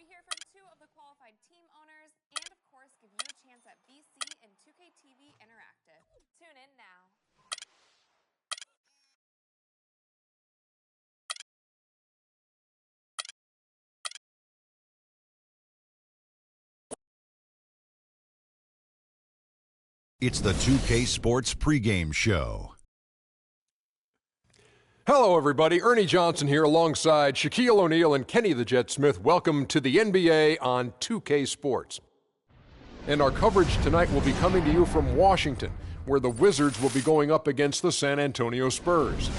hear from two of the qualified team owners and, of course, give you a chance at BC and 2K TV Interactive. Tune in now. It's the 2K Sports pregame show. Hello, everybody. Ernie Johnson here alongside Shaquille O'Neal and Kenny the Jet Smith. Welcome to the NBA on 2K Sports. And our coverage tonight will be coming to you from Washington, where the Wizards will be going up against the San Antonio Spurs.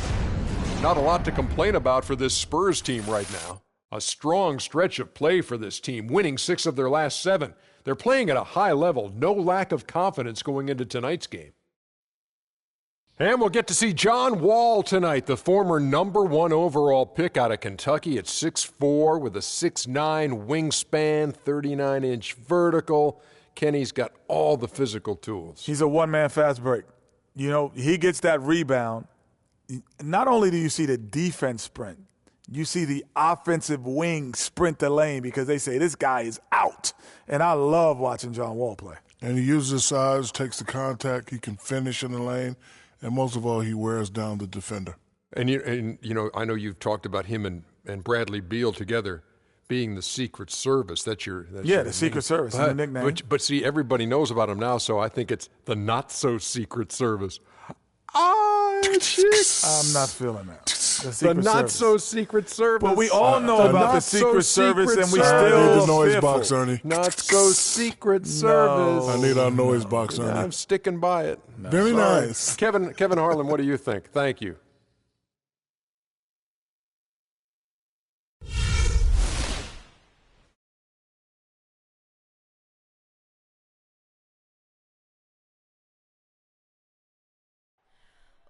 Not a lot to complain about for this Spurs team right now. A strong stretch of play for this team, winning 6 of their last 7. They're playing at a high level, no lack of confidence going into tonight's game. And we'll get to see John Wall tonight, the former #1 overall pick out of Kentucky at 6'4", with a 6'9" wingspan, 39-inch vertical. Kenny's got all the physical tools. He's a one-man fast break. You know, he gets that rebound. Not only do you see the defense sprint, you see the offensive wing sprint the lane because they say this guy is out. And I love watching John Wall play. And he uses his size, takes the contact, he can finish in the lane, and most of all, he wears down the defender. And you know, I know you've talked about him and Bradley Beal together being the Secret Service. That's your the Secret Service, the nickname. But see, everybody knows about him now, so I think it's the not-so-Secret Service. I'm not feeling that. The not-so-secret service. But we all know about the Secret Service, and we still I need the noise fearful. box, Ernie. Not-so-secret service. I need our noise box, Ernie. I'm sticking by it. Very nice. Kevin Harlan, what do you think? Thank you.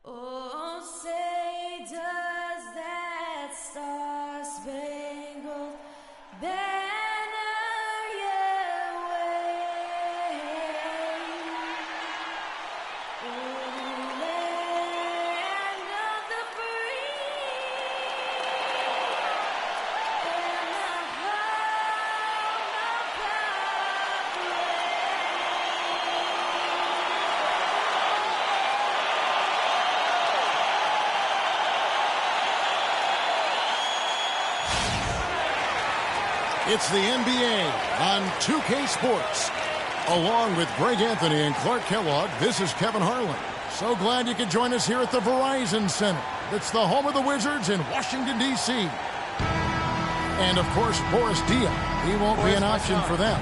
Oh, say does that star-spangled banner yet wave? Oh, land of the free and the home of progress. It's the NBA on 2K Sports. Along with Greg Anthony and Clark Kellogg, this is Kevin Harlan. So glad you could join us here at the Verizon Center. It's the home of the Wizards in Washington, D.C. And, of course, Boris Diaw. He won't be an option for them.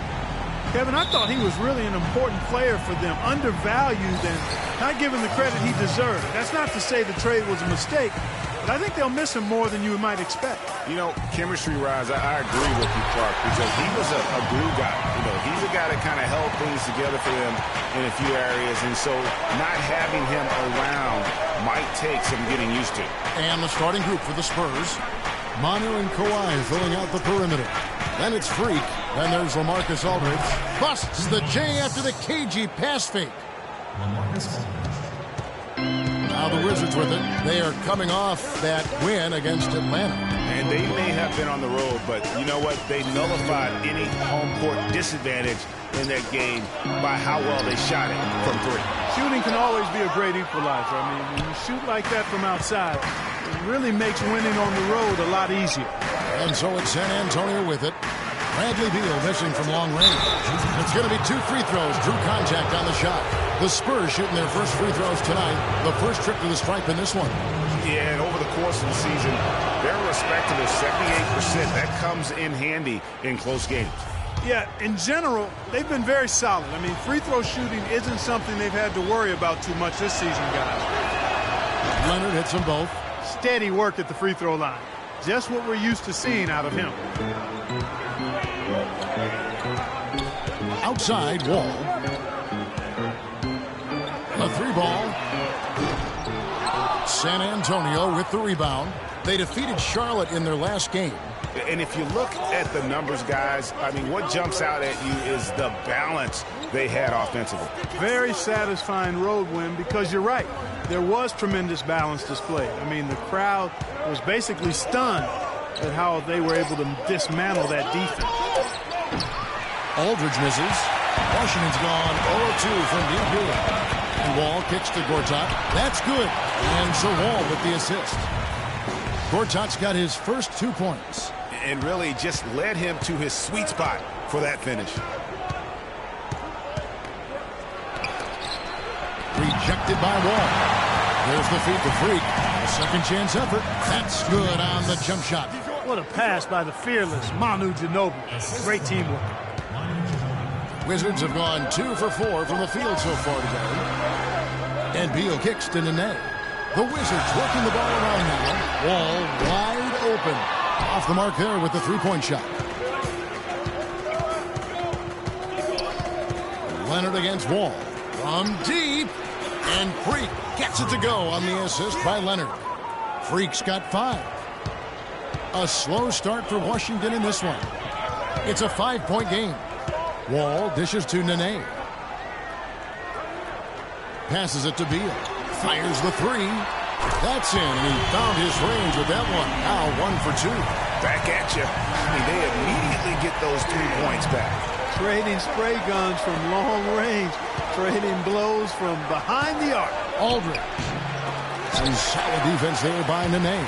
Kevin, I thought he was really an important player for them, undervalued and not given the credit he deserved. That's not to say the trade was a mistake, but I think they'll miss him more than you might expect. You know, chemistry-wise, I agree with you, Clark, because he was a glue guy. You know, he's a guy that kind of held things together for them in a few areas, and so not having him around might take some getting used to. And the starting group for the Spurs, Manu and Kawhi filling out the perimeter. Then it's Freak. Then there's LaMarcus Aldridge. Busts the J after the cagey pass fake. Now the Wizards with it. They are coming off that win against Atlanta. And they may have been on the road, but you know what? They nullified any home court disadvantage in that game by how well they shot it from 3. Shooting can always be a great equalizer. I mean, when you shoot like that from outside, it really makes winning on the road a lot easier. And so it's San Antonio with it. Bradley Beal missing from long range. It's going to be 2 free throws. Drew contact on the shot. The Spurs shooting their first free throws tonight. The first trip to the stripe in this one. Yeah, and over the course of the season, they're respectable 78%. That comes in handy in close games. Yeah, in general, they've been very solid. I mean, free throw shooting isn't something they've had to worry about too much this season, guys. Leonard hits them both. Steady work at the free throw line. Just what we're used to seeing out of him. Outside, Wall. A 3-ball. San Antonio with the rebound. They defeated Charlotte in their last game. And if you look at the numbers, guys, I mean, what jumps out at you is the balance they had offensively. Very satisfying road win because you're right. There was tremendous balance displayed. I mean, the crowd was basically stunned at how they were able to dismantle that defense. Aldridge misses. Washington's gone 0-2 from deep here. And Wall kicks to Gortat. That's good. And so Wall with the assist. Gortat's got his first 2 points. And really just led him to his sweet spot for that finish. Rejected by Wall. There's the feed to Freak. A second chance effort. That's good on the jump shot. What a pass by the fearless Manu Ginobili. Great teamwork. Wizards have gone 2 for 4 from the field so far today. And Beal kicks to Nene. The Wizards working the ball around now. Wall wide open. Off the mark there with the three-point shot. Leonard against Wall. From deep. And Freak gets it to go on the assist by Leonard. Freak's got 5. A slow start for Washington in this one. It's a 5-point game. Wall dishes to Nene. Passes it to Beal. Fires the 3. That's in, and he found his range with that one. Now 1 for 2. Back at you. I mean, they immediately get those 3 points back. Trading spray guns from long range. Trading blows from behind the arc. Aldridge. Some solid defense there by Nene.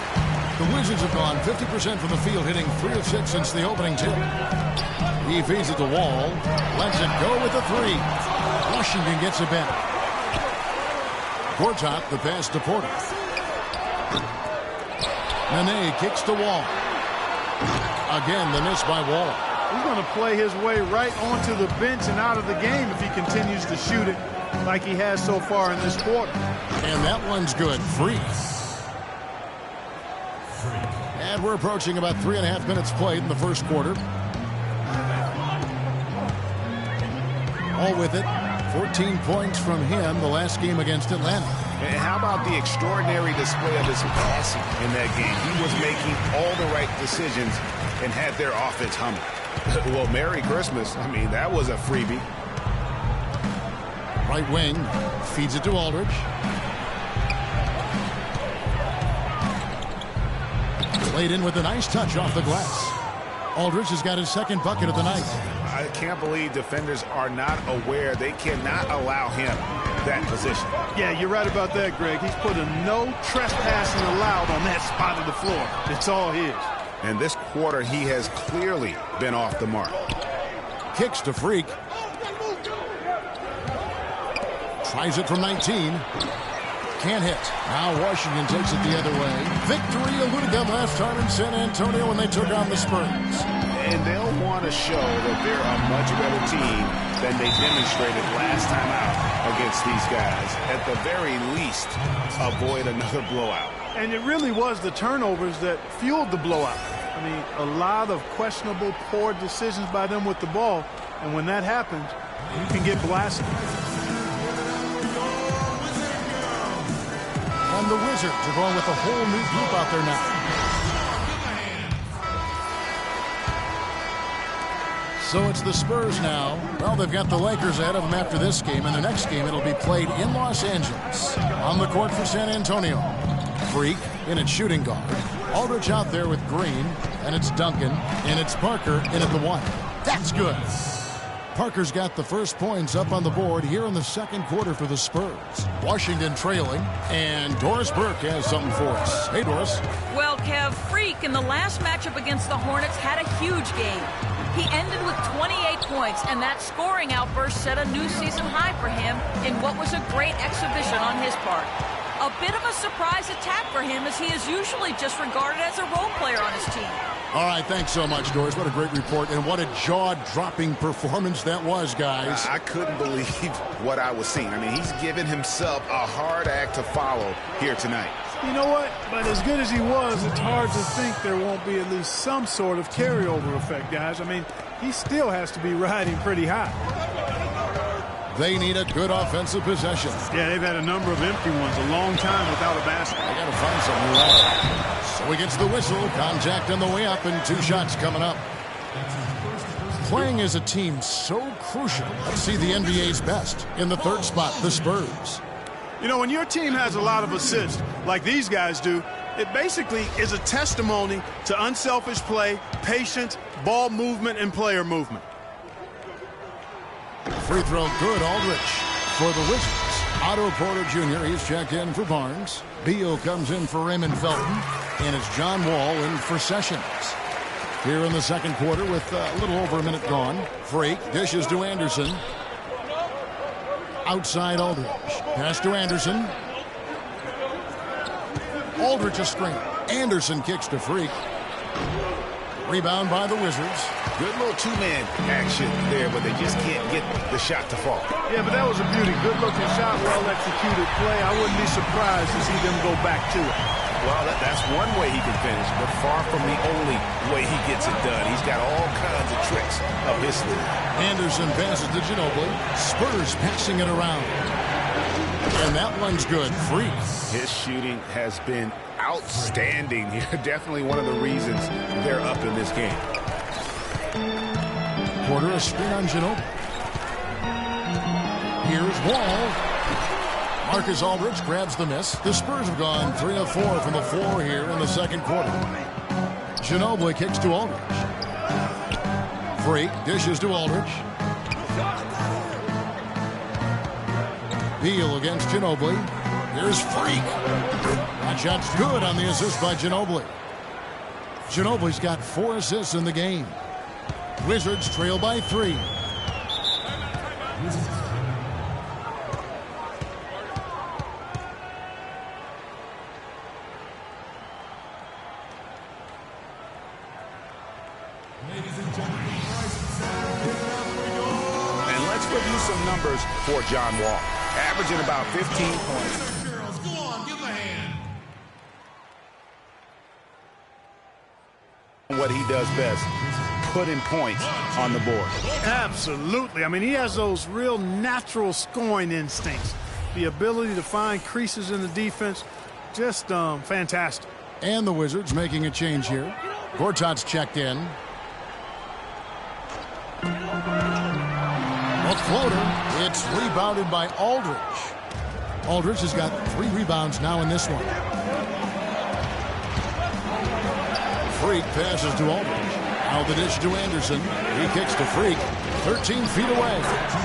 The Wizards have gone 50% from the field, hitting 3 of 6 since the opening tip. He feeds it to Wall. Lets it go with the 3. Washington gets it back. Gortat, the pass to Porter. Nene kicks to Wall. Again, the miss by Wall. He's going to play his way right onto the bench and out of the game if he continues to shoot it like he has so far in this quarter. And that one's good. Free. And we're approaching about 3.5 minutes played in the first quarter. All with it. 14 points from him the last game against Atlanta. And how about the extraordinary display of his passing in that game? He was making all the right decisions and had their offense humming. Well, Merry Christmas. I mean, that was a freebie. Right wing. Feeds it to Aldridge. Played in with a nice touch off the glass. Aldridge has got his second bucket of the night. I can't believe defenders are not aware. They cannot allow him that position. Yeah, you're right about that, Greg. He's put a no trespassing allowed on that spot of the floor. It's all his. And this quarter, he has clearly been off the mark. Kicks to Freak. Tries it from 19. Can't hit. Now Washington takes it the other way. Victory eluded them last time in San Antonio when they took on the Spurs. And they'll want to show that they're a much better team than they demonstrated last time out against these guys. At the very least, avoid another blowout. And it really was the turnovers that fueled the blowout. I mean, a lot of questionable, poor decisions by them with the ball. And when that happens, you can get blasted. And the Wizards are going with a whole new group out there now. So it's the Spurs now. Well, they've got the Lakers ahead of them after this game. And the next game, it'll be played in Los Angeles. On the court for San Antonio. Freak in at shooting guard. Aldridge out there with Green. And it's Duncan. And it's Parker in at the 1. That's good. Parker's got the first points up on the board here in the second quarter for the Spurs. Washington trailing, and Doris Burke has something for us. Hey, Doris. Well, Kev, Freak in the last matchup against the Hornets had a huge game. He ended with 28 points, and that scoring outburst set a new season high for him in what was a great exhibition on his part. A bit of a surprise attack for him, as he is usually just regarded as a role player on his team. All right, thanks so much, Doris. What a great report, and what a jaw-dropping performance that was, guys. I couldn't believe what I was seeing. I mean, he's given himself a hard act to follow here tonight. You know what? But as good as he was, it's hard to think there won't be at least some sort of carryover effect, guys. I mean, he still has to be riding pretty high. They need a good offensive possession. Yeah, they've had a number of empty ones, a long time without a basket. They got to find something right. So he gets the whistle, contact on the way up, and 2 shots coming up. Playing as a team so crucial. Let's see the NBA's best. In the third spot, the Spurs. You know, when your team has a lot of assists, like these guys do, It basically is a testimony to unselfish play, patience, ball movement, and player movement. Free throw good, Aldrich. For the Wizards, Otto Porter Jr., he's checked in for Barnes. Beal comes in for Raymond Felton. And it's John Wall in for Sessions. Here in the second quarter with a little over a minute gone. Freak dishes to Anderson. Outside Aldrich. Pass to Anderson. Aldrich a screen. Anderson kicks to Freak. Rebound by the Wizards. Good little two-man action there, but they just can't get the shot to fall. Yeah, but that was a beauty. Good-looking shot, well-executed play. I wouldn't be surprised to see them go back to it. Well, that's one way he can finish, but far from the only way he gets it done. He's got all kinds of tricks up his sleeve. Anderson passes to Ginobili. Spurs passing it around. And that one's good. Freak. His shooting has been outstanding here. Definitely one of the reasons they're up in this game. Porter a screen on Ginobili. Here's Wall. Marcus Aldridge grabs the miss. The Spurs have gone 3 of 4 from the floor here in the second quarter. Ginobili kicks to Aldridge. Freak dishes to Aldridge. Beal against Ginobili. Here's Freak. That shot's good on the assist by Ginobili. Ginobili's got 4 assists in the game. Wizards trail by 3. And let's review some numbers for John Wall. Averaging about 15 points. Girls, go on, give him a hand. What he does best, putting points on the board. Absolutely. I mean, he has those real natural scoring instincts. The ability to find creases in the defense, just fantastic. And the Wizards making a change here. Gortat's checked in. A floater. It's rebounded by Aldridge. Aldridge has got 3 rebounds now in this one. Freak passes to Aldridge. Now the dish to Anderson. He kicks to Freak. 13 feet away.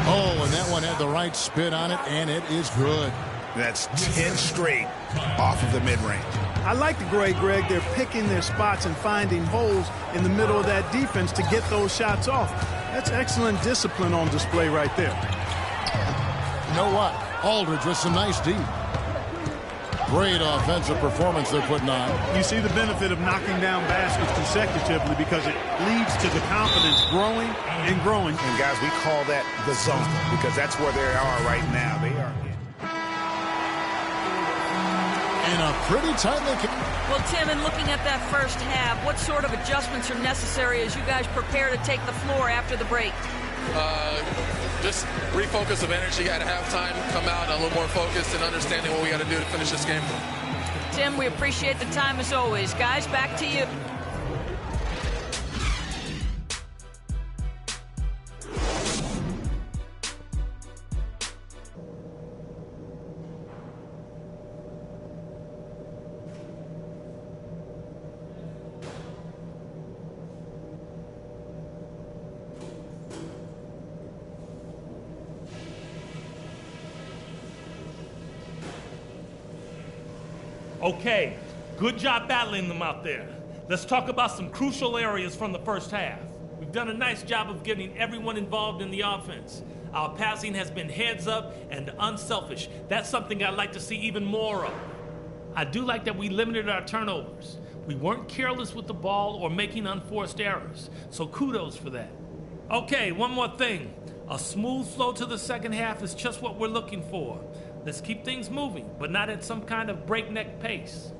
Oh, and that one had the right spin on it, and it is good. That's 10 straight off of the mid-range. I like the Greg. They're picking their spots and finding holes in the middle of that defense to get those shots off. That's excellent discipline on display right there. You know what? Aldridge with some nice D. Great offensive performance they're putting on. You see the benefit of knocking down baskets consecutively because it leads to the confidence growing and growing. And guys, we call that the zone because that's where they are right now. They are in a pretty tightly. Well, Tim, in looking at that first half, what sort of adjustments are necessary as you guys prepare to take the floor after the break? Just refocus of energy at halftime, come out a little more focused and understanding what we got to do to finish this game. Tim, we appreciate the time as always. Guys, back to you. Okay, good job battling them out there. Let's talk about some crucial areas from the first half. We've done a nice job of getting everyone involved in the offense. Our passing has been heads up and unselfish. That's something I'd like to see even more of. I do like that we limited our turnovers. We weren't careless with the ball or making unforced errors, so kudos for that. Okay, one more thing. A smooth flow to the second half is just what we're looking for. Let's keep things moving, but not at some kind of breakneck pace.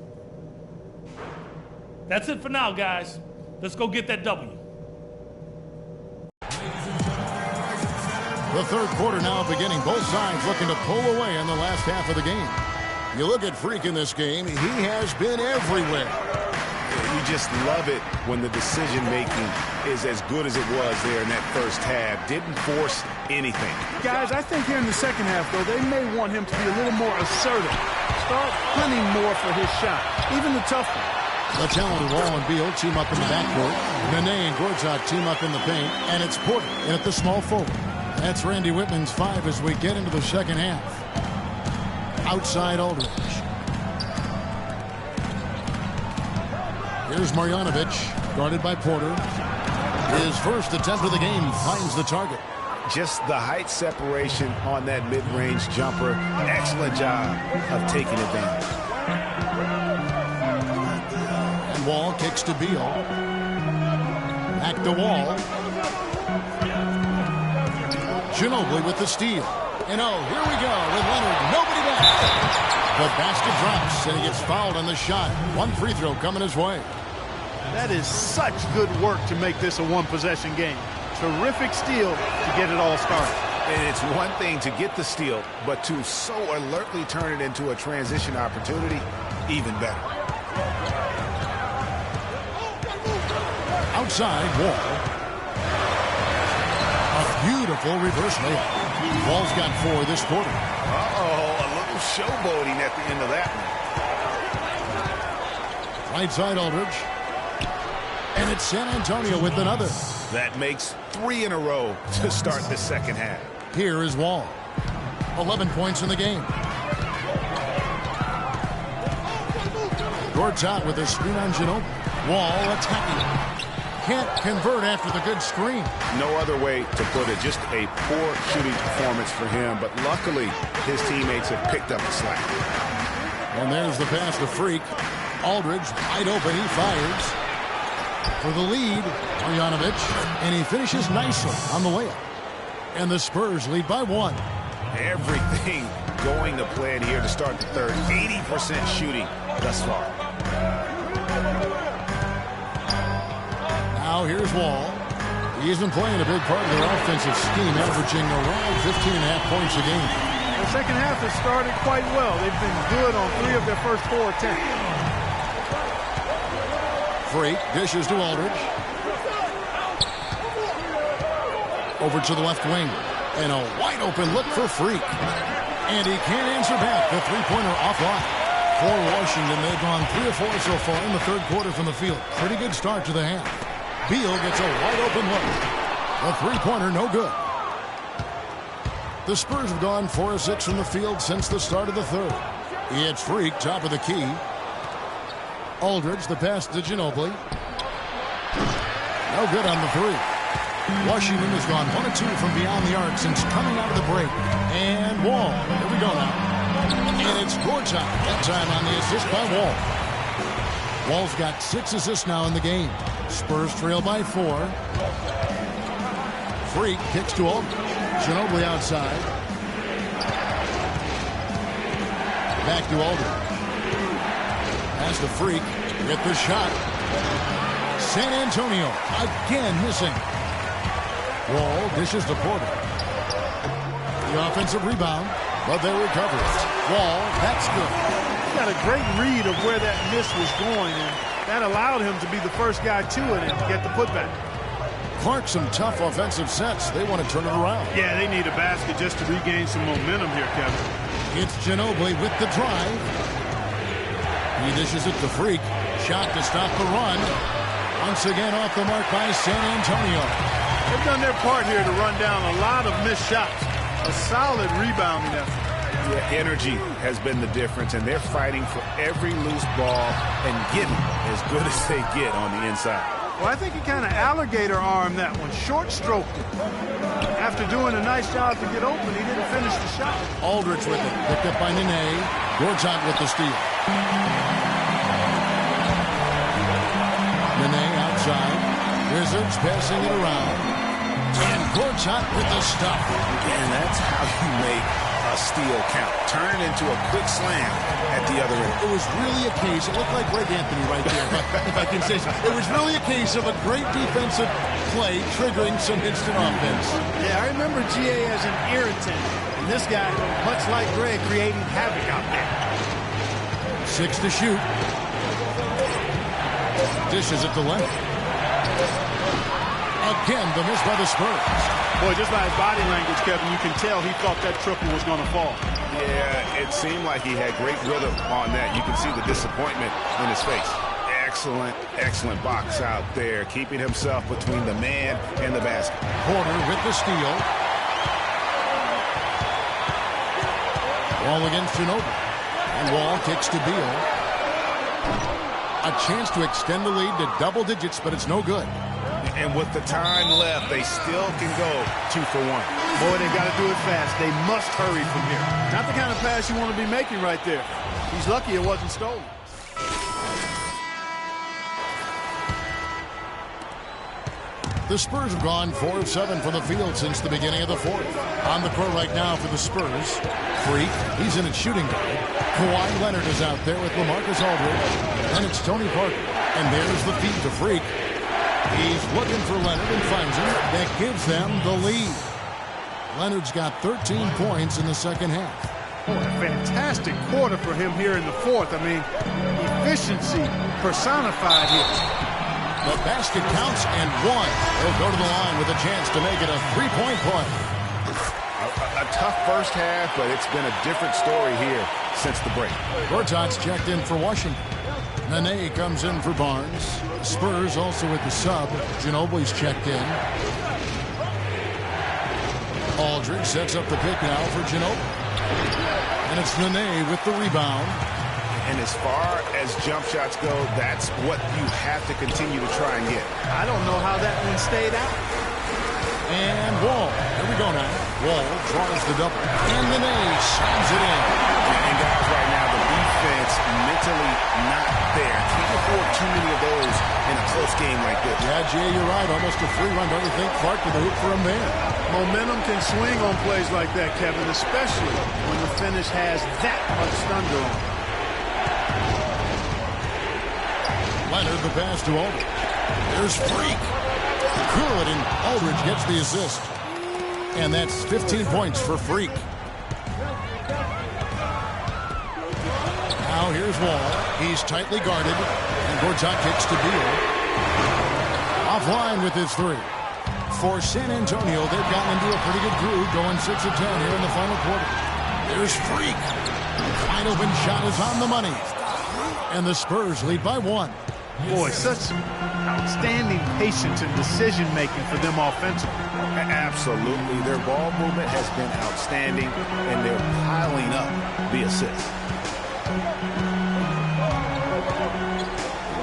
That's it for now, guys. Let's go get that W. The third quarter now beginning. Both sides looking to pull away in the last half of the game. You look at Freak in this game, he has been everywhere. You just love it when the decision-making is as good as it was there in that first half. Didn't force anything. Guys, I think here in the second half, though, they may want him to be a little more assertive. all-star, plenty more for his shot, even the tough one. The talented Wall and Beal team up in the backcourt. Nene and Gortat team up in the paint. And it's Porter in at the small forward. That's Randy Whitman's 5 as we get into the second half. Outside Aldridge. Here's Marjanovic, guarded by Porter. His first attempt of the game finds the target. Just the height separation on that mid-range jumper. Excellent job of taking advantage. And Wall kicks to Beal. Back to Wall. Ginobili with the steal. And oh, here we go with Leonard. Nobody back. The basket drops, and he gets fouled on the shot. One free throw coming his way. That is such good work to make this a one-possession game. Terrific steal to get it all started. And it's one thing to get the steal, but to so alertly turn it into a transition opportunity, even better. Outside, Wall. A beautiful reverse layup. Wall's got 4 this quarter. Uh-oh, a little showboating at the end of that one. Right side, Aldridge. And it's San Antonio with another. That makes 3 in a row to start the second half. Here is Wall. 11 points in the game. Gortat with a screen on Ginobili. Wall attacking. Can't convert after the good screen. No other way to put it. Just a poor shooting performance for him. But luckily, his teammates have picked up the slack. And there's the pass to Freak. Aldridge wide open. He fires. For the lead, Marjanovic, and he finishes nicely on the layup. And the Spurs lead by 1. Everything going to plan here to start the third. 80% shooting thus far. Now here's Wall. He's been playing a big part of their offensive scheme, averaging around 15.5 points a game. The second half has started quite well. They've been good on 3 of their first 4 attempts. Freak dishes to Aldridge. Over to the left wing. And a wide open look for Freak. And he can't answer back. The three-pointer offline. For Washington, they've gone 3 of 4 so far in the third quarter from the field. Pretty good start to the half. Beal gets a wide open look. The three-pointer no good. The Spurs have gone 4 of 6 from the field since the start of the third. It's Freak, top of the key. Aldridge, the pass to Ginobili. No good on the 3. Washington has gone 1 of 2 from beyond the arc since coming out of the break. And Wall. Here we go now. And it's Gortat. That time on the assist by Wall. Wall's got 6 assists now in the game. Spurs trail by 4. Freak kicks to Aldridge. Ginobili outside. Back to Aldridge. Pass to Freak. Get the shot. San Antonio again missing. Wall dishes to Porter. The offensive rebound, but they recover it. Wall, that's good. He got a great read of where that miss was going, and that allowed him to be the first guy to it and get the putback. Clark, some tough offensive sets. They want to turn it around. Yeah, they need a basket just to regain some momentum here, Kevin. It's Ginobili with the drive. He dishes it to Freak. Shot to stop the run. Once again off the mark by San Antonio. They've done their part here to run down a lot of missed shots. A solid rebounding effort. Yeah, energy has been the difference, and they're fighting for every loose ball and getting as good as they get on the inside. Well, I think he kind of alligator-armed that one, short-stroked it. After doing a nice job to get open, he didn't finish the shot. Aldridge with it, picked up by Nene. Gortat with the steal. Nene outside. Wizards passing it around. And Gortat with the stop. And that's how you make a steal count. Turn it into a quick slam at the other end. It was really a case, it looked like Greg Anthony right there, if I can say so. It was really a case of a great defensive play triggering some instant offense. Yeah, I remember GA as an irritant. And this guy, much like Greg, creating havoc out there. 6 to shoot. Dishes it to Leonard. Again, the miss by the Spurs. Boy, just by his body language, Kevin, you can tell he thought that triple was going to fall. Yeah, it seemed like he had great rhythm on that. You can see the disappointment in his face. Excellent, excellent box out there, keeping himself between the man and the basket. Porter with the steal. Wall against Ginobili. And Wall kicks to Beal. A chance to extend the lead to double digits, but it's no good. And with the time left, they still can go 2 for 1. Boy, they got to do it fast. They must hurry from here. Not the kind of pass you want to be making right there. He's lucky it wasn't stolen. The Spurs have gone 4 of 7 from the field since the beginning of the fourth. On the court right now for the Spurs, Freak, he's in at shooting guard. Kawhi Leonard is out there with LaMarcus Aldridge. And it's Tony Parker. And there's the feed to Freak. He's looking for Leonard and finds him. That gives them the lead. Leonard's got 13 points in the second half. Boy, a fantastic quarter for him here in the fourth. I mean, efficiency personified here. The basket counts and one. He'll go to the line with a chance to make it a three-point play. A tough first half, but it's been a different story here since the break. Gortat's checked in for Washington. Nene comes in for Barnes. Spurs also with the sub. Ginobili's checked in. Aldridge sets up the pick now for Ginobili. And it's Nene with the rebound. And as far as jump shots go, that's what you have to continue to try and get. I don't know how that one stayed out. And Wall. Here we go now. Wall draws the double. And Nene slams it in. And guys, right now, the defense mentally not there. Can't afford too many of those in a close game like this. Yeah, Jay, you're right. Almost a free run. Don't you think? Clark with the hoop for him there. Momentum can swing on plays like that, Kevin, especially when the finish has that much thunder on it. Leonard the pass to Aldridge. There's Freak. Good, and Aldridge gets the assist. And that's 15 points for Freak. Now here's Wall. He's tightly guarded. And Gortat kicks to Beal. Offline with his three. For San Antonio, they've gotten into a pretty good groove, going 6 of 10 here in the final quarter. There's Freak. Wide open shot is on the money. And the Spurs lead by 1. Boy, such outstanding patience and decision-making for them offensively. Absolutely. Their ball movement has been outstanding, and they're piling up the assists.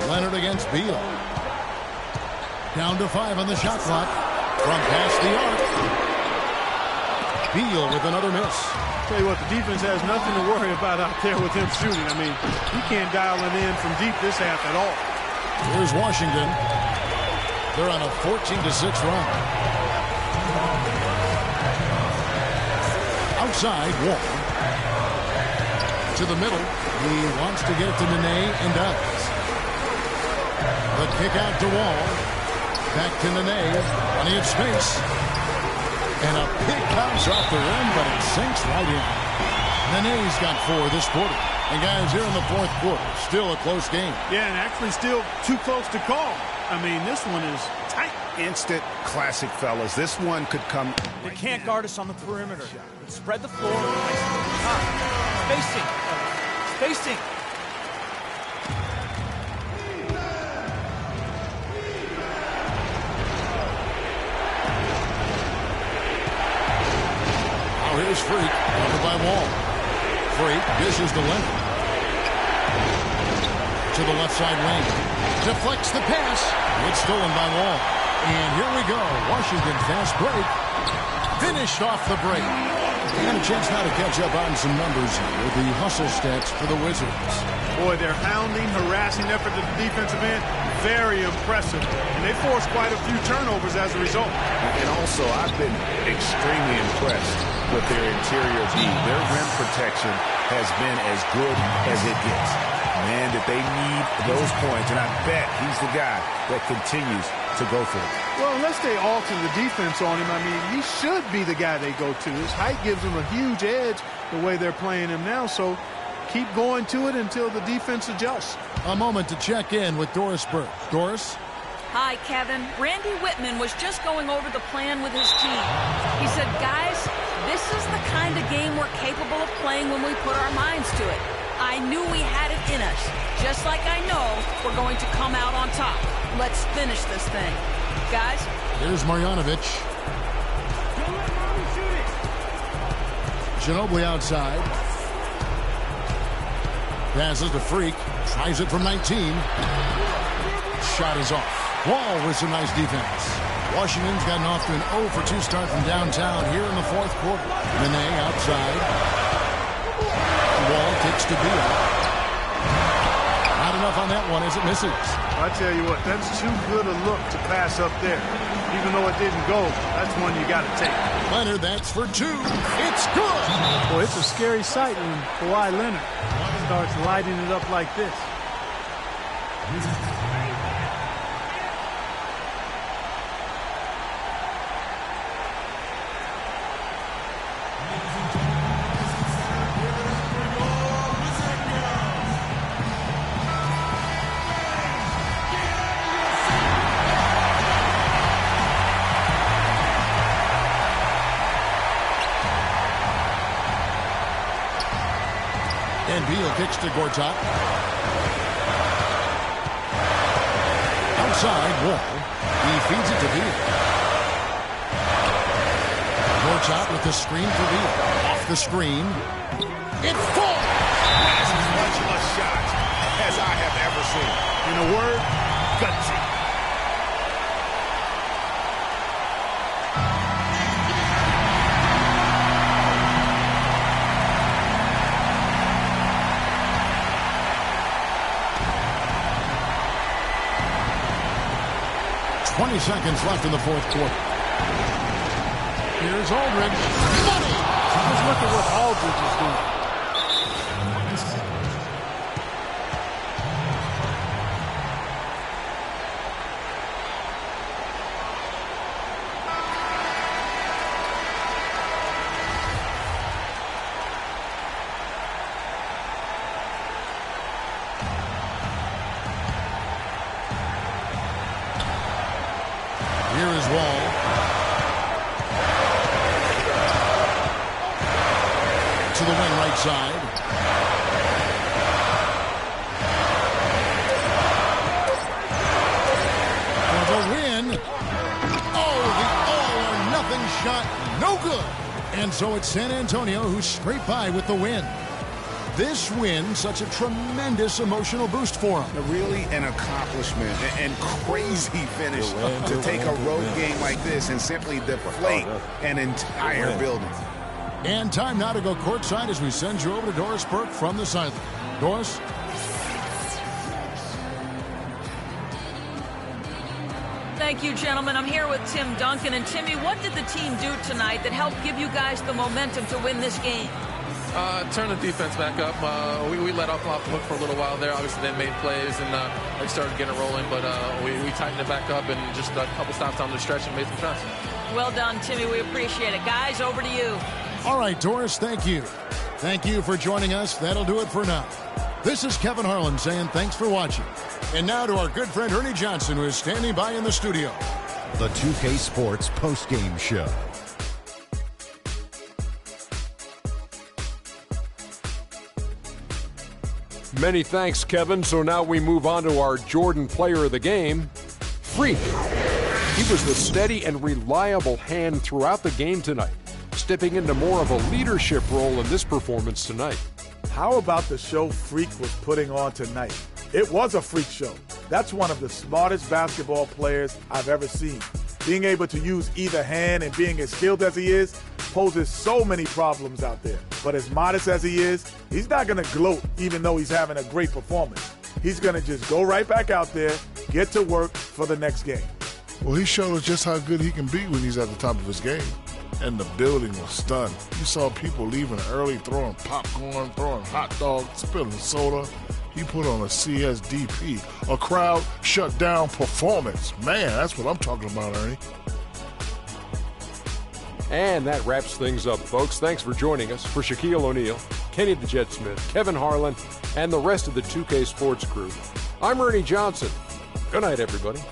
Leonard against Beal. Down to 5 on the shot clock. From past the arc. Beal with another miss. Tell you what, the defense has nothing to worry about out there with him shooting. I mean, he can't dial it in from deep this half at all. Here's Washington. They're on a 14-6 run. Outside, Wall. To the middle. He wants to get it to Nene and does. The kick out to Wall. Back to Nene. Plenty of space. And a big bounce off the rim, but it sinks right in. Nene's got 4 this quarter. And guys, here in the fourth quarter, still a close game. Yeah, and actually still too close to call. I mean, this one is tight. Instant classic, fellas. This one could come. They can't guard us on the perimeter. Spread the floor. Spacing. Spacing. Now here's Freak, covered by Wall. Freak dishes to Leonard. To the left side lane. Deflects the pass. It's stolen by Wall. And here we go. Washington fast break. Finished off the break. And a chance now to catch up on some numbers with the hustle stats for the Wizards. Boy, their hounding, harassing effort at the defensive end, very impressive. And they forced quite a few turnovers as a result. And also, I've been extremely impressed with their interior D. Their rim protection has been as good as it gets. Man, that they need those points, and I bet he's the guy that continues to go for it. Well, unless they alter the defense on him, I mean, he should be the guy they go to. His height gives him a huge edge the way they're playing him now, so keep going to it until the defense adjusts. A moment to check in with Doris Burke. Doris? Hi, Kevin. Randy Whitman was just going over the plan with his team. He said, guys, This is the kind of game we're capable of playing when we put our minds to it. I knew we had it in us, just like I know we're going to come out on top. Let's finish this thing. Guys? Here's Marjanovic. Ginobili outside. Passes to Freak. Tries it from 19. Shot is off. Wall with some nice defense. Washington's gotten off to an 0 for 2 start from downtown here in the fourth quarter. Nene outside. Wall kicks to Beal. Not enough on that one as it misses. I tell you what, that's too good a look to pass up there. Even though it didn't go, that's one you got to take. Leonard, that's for 2. It's good. Boy, it's a scary sight when Kawhi Leonard starts lighting it up like this. And Beal kicks to Gortat. Outside, Wall. He feeds it to Beal. Gortat with the screen for Beal. Off the screen. It falls! As much a shot as I have ever seen. In a word, gutsy. Seconds left in the fourth quarter. Here's Aldridge. Money! Just look at what Aldridge is doing. Here is Wall. To the wing right side. For the win. Oh, the all-or-nothing shot. No good. And so it's San Antonio who's scraped by with the win. This win, such a tremendous emotional boost for him. Really an accomplishment and crazy finish to take a road game like this and simply deflate an entire building. And time now to go courtside as we send you over to Doris Burke from the sideline. Doris? Thank you, gentlemen. I'm here with Tim Duncan. And Timmy, what did the team do tonight that helped give you guys the momentum to win this game? Turn the defense back up. We let off the hook for a little while there. Obviously, they made plays and they started getting rolling, but we tightened it back up and just a couple stops down the stretch and made some shots. Well done, Timmy. We appreciate it. Guys, over to you. All right, Doris, thank you. Thank you for joining us. That'll do it for now. This is Kevin Harlan saying thanks for watching. And now to our good friend Ernie Johnson, who is standing by in the studio. The 2K Sports postgame show. Many thanks, Kevin. So now we move on to our Jordan player of the game, Freak. He was the steady and reliable hand throughout the game tonight, stepping into more of a leadership role in this performance tonight. How about the show Freak was putting on tonight? It was a freak show. That's one of the smartest basketball players I've ever seen. Being able to use either hand and being as skilled as he is poses so many problems out there. But as modest as he is, he's not going to gloat even though he's having a great performance. He's going to just go right back out there, get to work for the next game. Well, he showed us just how good he can be when he's at the top of his game. And the building was stunned. You saw people leaving early, throwing popcorn, throwing hot dogs, spilling soda. He put on a CSDP, a crowd shut down performance. Man, that's what I'm talking about, Ernie. And that wraps things up, folks. Thanks for joining us. For Shaquille O'Neal, Kenny the Jet Smith, Kevin Harlan, and the rest of the 2K Sports crew, I'm Ernie Johnson. Good night, everybody.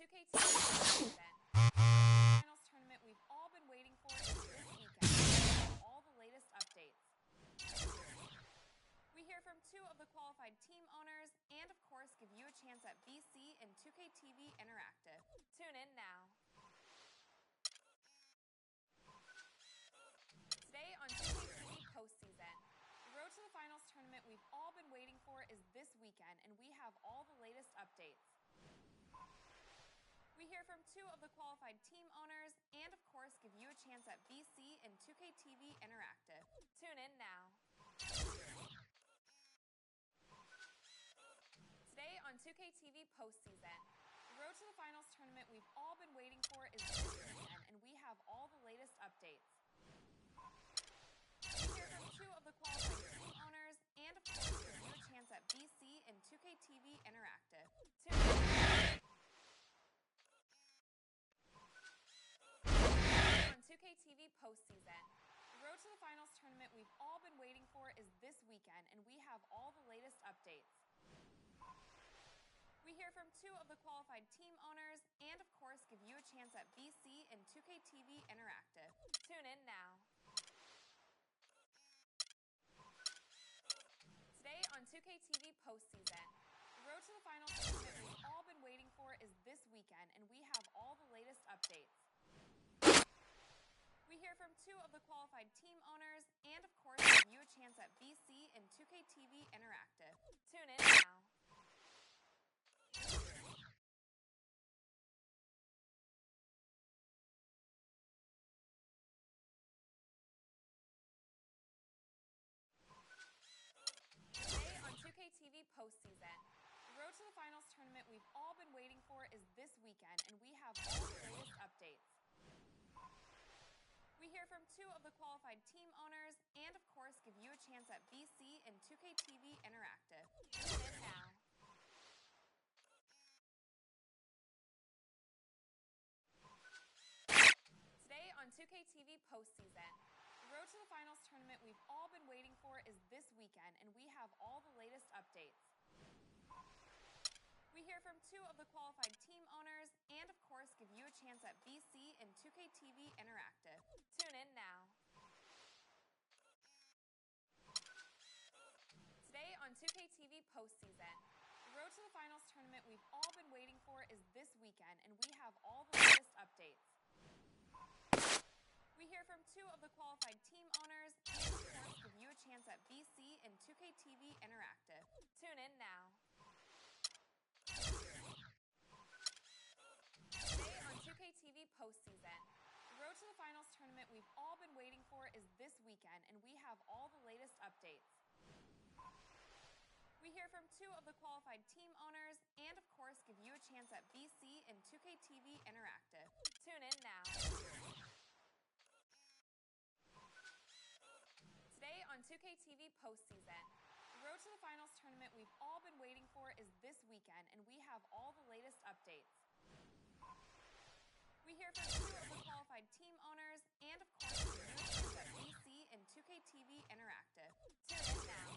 2K season. Finals tournament we've all been waiting for is this weekend. All the latest updates. We hear from two of the qualified team owners and, of course, give you a chance at VC and 2K TV Interactive. Tune in now. Today on 2K TV postseason. The road to the finals tournament we've all been waiting for is this weekend, and we have all the latest updates. We hear from two of the qualified team owners and, of course, give you a chance at VC and 2K TV Interactive. Tune in now. Today on 2K TV postseason. The road to the finals tournament we've all been waiting for is this weekend, and we have all the latest updates. We hear from two of the qualified team owners and, of course, give you a chance at VC and 2K TV Interactive. Tune in. On 2K TV postseason. The road to the finals tournament we've all been waiting for is this weekend, and we have all the latest updates. We hear from two of the qualified team owners and, of course, give you a chance at VC and 2K TV Interactive. Tune in now. Today on 2K TV postseason. The road to the finals tournament we've all been waiting for is this weekend, and we have all the latest updates. We hear from two of the qualified team owners and, of course, give you a chance at VC and 2K TV Interactive. Tune in now. Today on 2K TV postseason. The road to the finals tournament we've all been waiting for is this weekend, and we have all the latest updates. We hear from two of the qualified team owners and, of course, give you a chance at VC and 2K TV Interactive. Tune in now. Today on 2K TV postseason. The road to the finals tournament we've all been waiting for is this weekend, and we have all the latest updates. We hear from two of the qualified team owners and, of course, give you a chance at VC and 2K TV Interactive. Tune in now. Today on 2K TV postseason. The road to the finals tournament we've all been waiting for is this weekend, and we have all the latest updates. We hear from two of the qualified team owners and, of course, give you a chance at VC and 2K TV Interactive. Tune in now. Today on 2K TV postseason. The road to the finals tournament we've all been waiting for is this weekend, and we have all the latest updates. We hear from two of the qualified team owners and, of course, give you a chance at VC and 2K TV Interactive. Tune in now. Today on 2K TV postseason. The road to the finals tournament we've all been waiting for is this weekend, and we have all the latest updates. We hear from two of the qualified team owners and, of course, give you a chance at VC and 2K TV Interactive. Tune in now.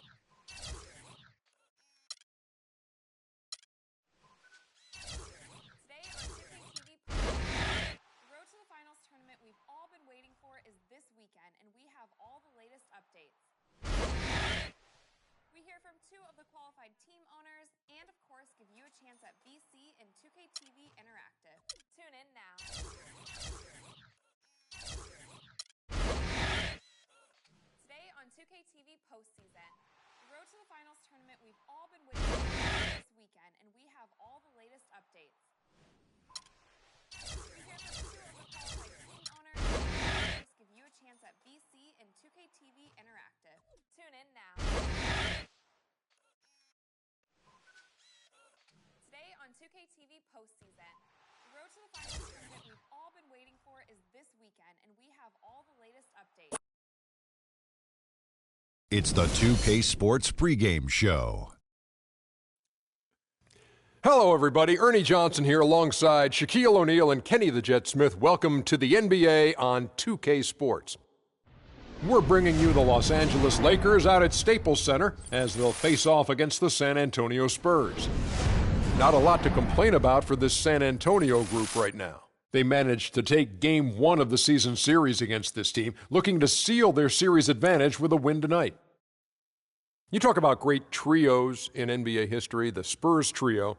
Today on 2K TV postseason. The road to the finals tournament we've all been waiting for is this weekend, and we have all the latest updates. We hear from two of the qualified team owners and, of course, give you a chance at VC and 2K TV Interactive. Tune in now. Today on 2K TV postseason. The road to the finals tournament we've all been waiting for this weekend, and we have all the latest updates. We hear from two of the qualified team owners and, of course, give you a chance at VC and 2K TV Interactive. Tune in now. Today on 2K TV postseason. The road to the finals tournament we've all been waiting for is this weekend, and we have all the latest updates. It's the 2K Sports pregame show. Hello, everybody. Ernie Johnson here alongside Shaquille O'Neal and Kenny the Jet Smith. Welcome to the NBA on 2K Sports. We're bringing you the Los Angeles Lakers out at Staples Center as they'll face off against the San Antonio Spurs. Not a lot to complain about for this San Antonio group right now. They managed to take Game 1 of the season series against this team, looking to seal their series advantage with a win tonight. You talk about great trios in NBA history, the Spurs trio,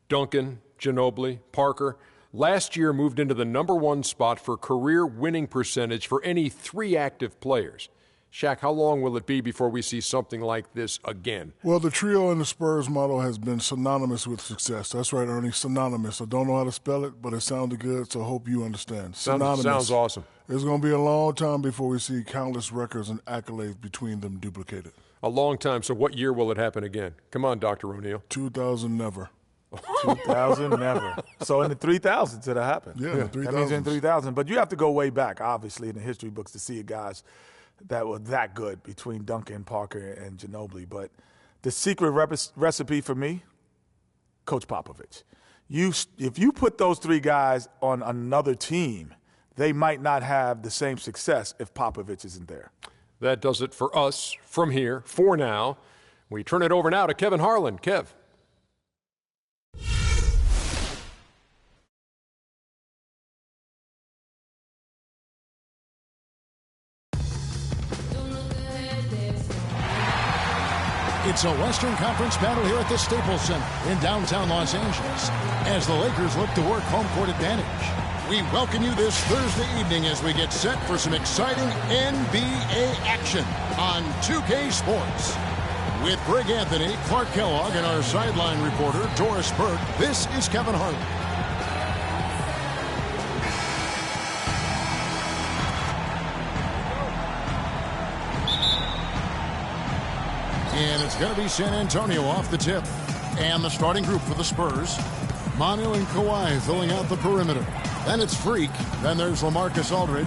Duncan, Ginobili, Parker, last year moved into the #1 spot for career winning percentage for any 3 active players. Shaq, how long will it be before we see something like this again? Well, the trio in the Spurs model has been synonymous with success. That's right, Ernie, synonymous. I don't know how to spell it, but it sounded good, so I hope you understand. Synonymous. Sounds awesome. It's going to be a long time before we see countless records and accolades between them duplicated. A long time, so what year will it happen again? Come on, Dr. O'Neill. 2000 never. 2000 never. So in the 3000s it happened. Yeah, the 3000s. That means in 3000. But you have to go way back, obviously, in the history books to see guys that were that good between Duncan, Parker, and Ginobili. But the secret recipe for me, Coach Popovich. If you put those 3 guys on another team, they might not have the same success if Popovich isn't there. That does it for us from here, for now. We turn it over now to Kevin Harlan. Kev. It's a Western Conference battle here at the Staples Center in downtown Los Angeles as the Lakers look to work home court advantage. We welcome you this Thursday evening as we get set for some exciting NBA action on 2K Sports. With Greg Anthony, Clark Kellogg, and our sideline reporter, Doris Burke, this is Kevin Harlan. And it's going to be San Antonio off the tip. And the starting group for the Spurs, Manu and Kawhi filling out the perimeter. Then it's Freak. Then there's LaMarcus Aldridge.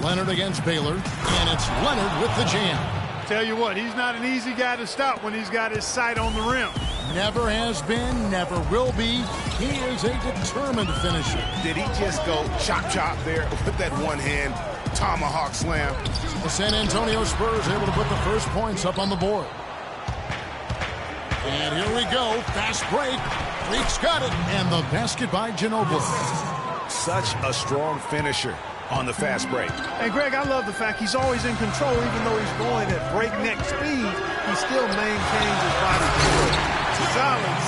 Leonard against Baylor. And it's Leonard with the jam. Tell you what, he's not an easy guy to stop when he's got his sight on the rim. Never has been, never will be. He is a determined finisher. Did he just go chop there with that one hand tomahawk slam? The San Antonio Spurs able to put the first points up on the board. And here we go. Fast break. Freak's got it. And the basket by Ginobili. Such a strong finisher on the fast break. And Greg, I love the fact he's always in control. Even though he's going at breakneck speed, he still maintains his body control.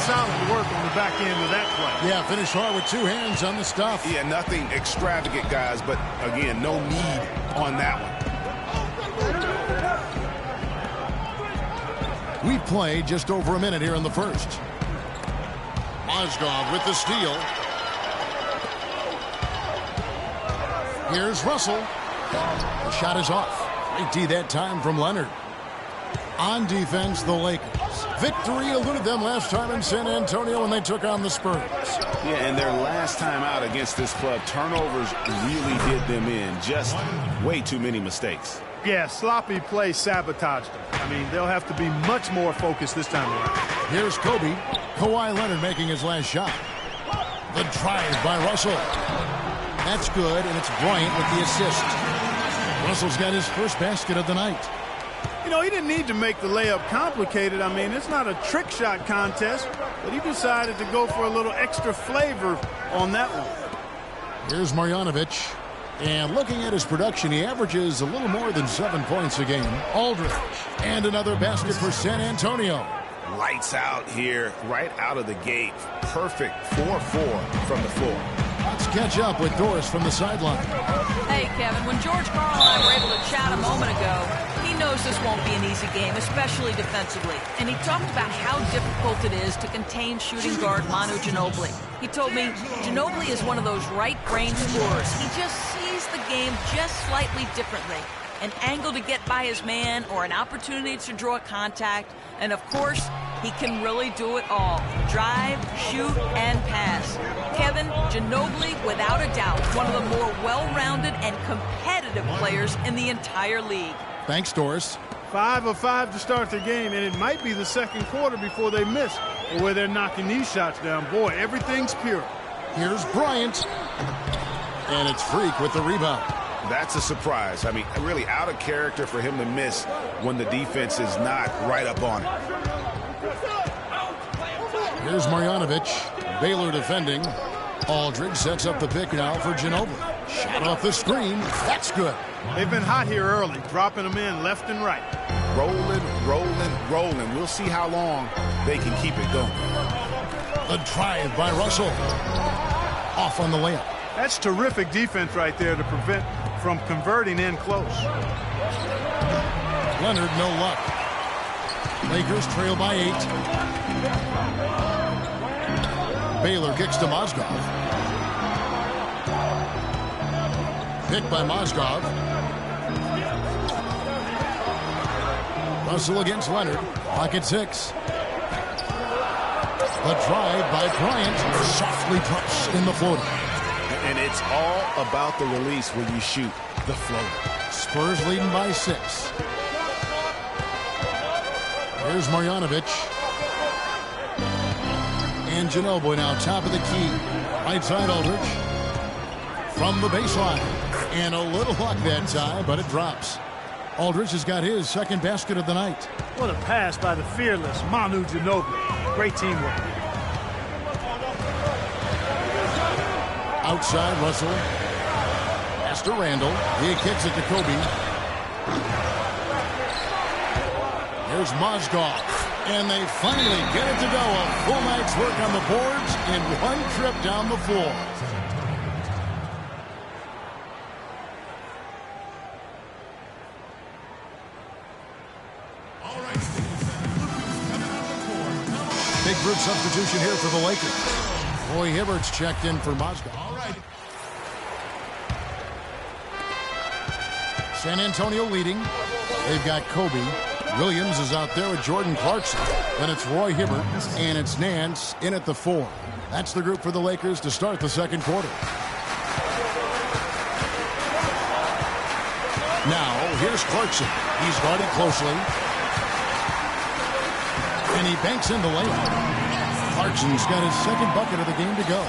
Solid work on the back end of that play. Yeah, finished hard with 2 hands on the stuff. Yeah, nothing extravagant, guys, but again, no need on that one. We've played just over a minute here in the first. Mozgov with the steal. Here's Russell. The shot is off. Great D that time from Leonard. On defense, the Lakers. Victory eluded them last time in San Antonio when they took on the Spurs. Yeah, and their last time out against this club, turnovers really did them in. Just way too many mistakes. Yeah, sloppy play sabotaged them. I mean, they'll have to be much more focused this time around. Here's Kobe. Kawhi Leonard making his last shot. The drive by Russell. That's good, and it's Bryant with the assist. Russell's got his first basket of the night. You know, he didn't need to make the layup complicated. I mean, it's not a trick shot contest, but he decided to go for a little extra flavor on that one. Here's Marjanovic. And looking at his production, he averages a little more than 7 points a game. Aldridge. And another basket for San Antonio. Lights out here, right out of the gate. Perfect 4-4 from the floor. Let's catch up with Doris from the sideline. Hey, Kevin, when George Karl and I were able to chat a moment ago, he knows this won't be an easy game, especially defensively. And he talked about how difficult it is to contain shooting guard Manu Ginobili. He told me Ginobili is one of those right-brain scorers. He just sees the game just slightly differently. An angle to get by his man or an opportunity to draw contact. And, of course, he can really do it all. Drive, shoot, and pass. Kevin, Ginobili, without a doubt, one of the more well-rounded and competitive players in the entire league. Thanks, Doris. 5 of 5 to start the game, and it might be the second quarter before they miss, or where they're knocking these shots down. Boy, everything's pure. Here's Bryant. And it's Freak with the rebound. That's a surprise. I mean, really out of character for him to miss when the defense is not right up on it. Here's Marjanovic. Baylor defending. Aldridge sets up the pick now for Ginobili. Shot off the screen. That's good. They've been hot here early, dropping them in left and right. Rolling, rolling, rolling. We'll see how long they can keep it going. The drive by Russell. Off on the layup. That's terrific defense right there to prevent from converting in close. Leonard, no luck. Lakers trail by 8. Baylor kicks to Mozgov. Picked by Mozgov. Russell against Leonard. Pocket 6. The drive by Bryant softly drops in the floater. And it's all about the release when you shoot the floater. Spurs leading by 6. Here's Marjanovic. And Ginobili now top of the key. Right side Aldridge. From the baseline. And a little luck that time, but it drops. Aldridge has got his second basket of the night. What a pass by the fearless Manu Ginobili. Great teamwork. Outside Russell. Pass to Randall. He kicks it to Kobe. Here's Mozgov. And they finally get it to go. A full night's work on the boards in one trip down the floor. Big group substitution here for the Lakers. Roy Hibbert's checked in for Mozgov. All right. San Antonio leading. They've got Kobe. Williams is out there with Jordan Clarkson. Then it's Roy Hibbert, and it's Nance in at the 4. That's the group for the Lakers to start the second quarter. Now, here's Clarkson. He's guarded closely. And he banks in the layup. Clarkson's got his second bucket of the game to go.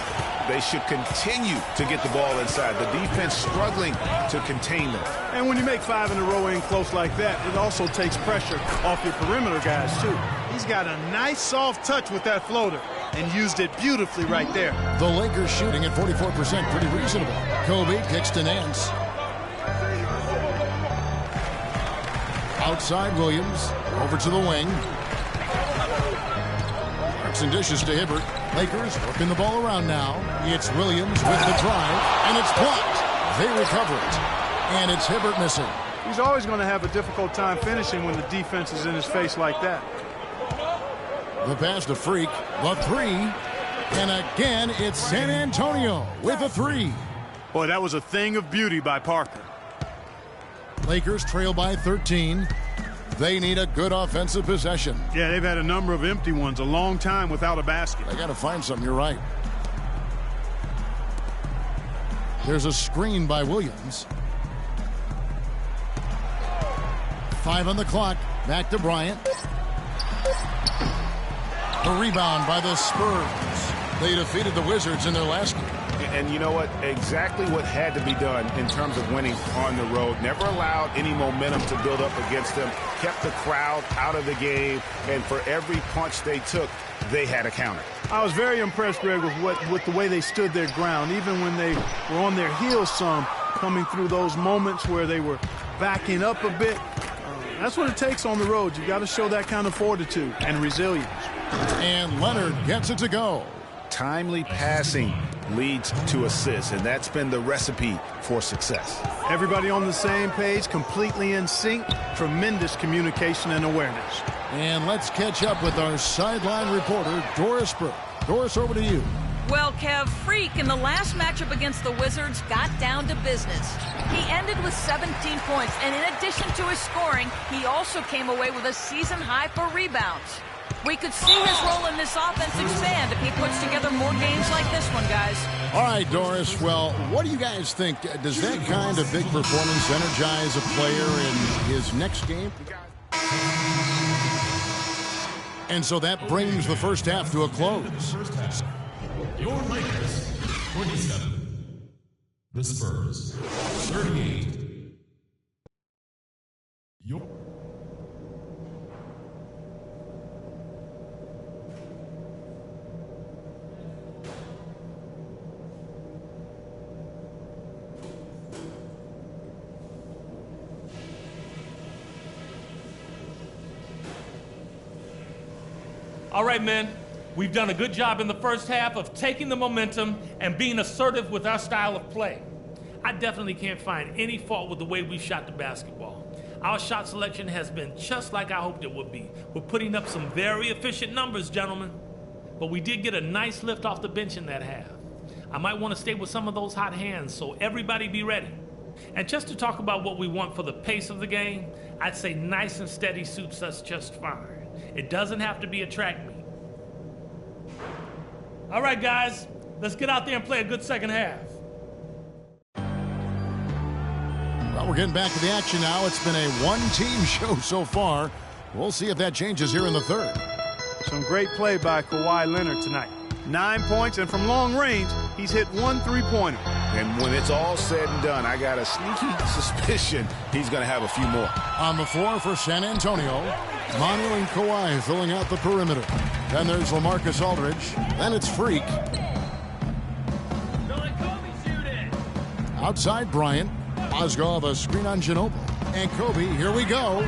They should continue to get the ball inside. The defense struggling to contain them. And when you make 5 in a row in close like that, it also takes pressure off your perimeter guys, too. He's got a nice soft touch with that floater and used it beautifully right there. The Lakers shooting at 44%, pretty reasonable. Kobe kicks to Nance. Outside Williams, over to the wing. Clarkson dishes to Hibbert. Lakers working the ball around now. It's Williams with the drive, and it's blocked. They recover it, and it's Hibbert missing. He's always going to have a difficult time finishing when the defense is in his face like that. The pass to Freak, the 3, and again it's San Antonio with a 3. Boy, that was a thing of beauty by Parker. Lakers trail by 13. They need a good offensive possession. Yeah, they've had a number of empty ones, a long time without a basket. They got to find something, you're right. There's a screen by Williams. 5 on the clock. Back to Bryant. The rebound by the Spurs. They defeated the Wizards in their last game. And you know what? Exactly what had to be done in terms of winning on the road. Never allowed any momentum to build up against them. Kept the crowd out of the game. And for every punch they took, they had a counter. I was very impressed, Greg, with the way they stood their ground, even when they were on their heels some, coming through those moments where they were backing up a bit. That's what it takes on the road. You've got to show that kind of fortitude and resilience. And Leonard gets it to go. Timely passing leads to assists, and that's been the recipe for success. Everybody on the same page, completely in sync, tremendous communication and awareness. And let's catch up with our sideline reporter, Doris Burke. Doris, over to you. Well, Kev, Freak in the last matchup against the Wizards got down to business. He ended with 17 points, and in addition to his scoring, he also came away with a season high for rebounds. We could see his role in this offense expand if he puts together more games like this one, guys. All right, Doris. Well, what do you guys think? Does that kind of big performance energize a player in his next game? And so that brings the first half to a close. Your Lakers, 27. The Spurs, 38. Your All right, men. We've done a good job in the first half of taking the momentum and being assertive with our style of play. I definitely can't find any fault with the way we shot the basketball. Our shot selection has been just like I hoped it would be. We're putting up some very efficient numbers, gentlemen. But we did get a nice lift off the bench in that half. I might want to stay with some of those hot hands, so everybody be ready. And just to talk about what we want for the pace of the game, I'd say nice and steady suits us just fine. It doesn't have to be a track meet. All right, guys, let's get out there and play a good second half. Well, we're getting back to the action now. It's been a one-team show so far. We'll see if that changes here in the third. Some great play by Kawhi Leonard tonight. 9 points, and from long range, he's hit 1 3-pointer. And when it's all said and done, I got a sneaky suspicion he's going to have a few more. On the floor for San Antonio, Manu and Kawhi filling out the perimeter. Then there's LaMarcus Aldridge. Then it's Freak. Outside Bryant. Mozgov a screen on Ginobili. And Kobe, here we go.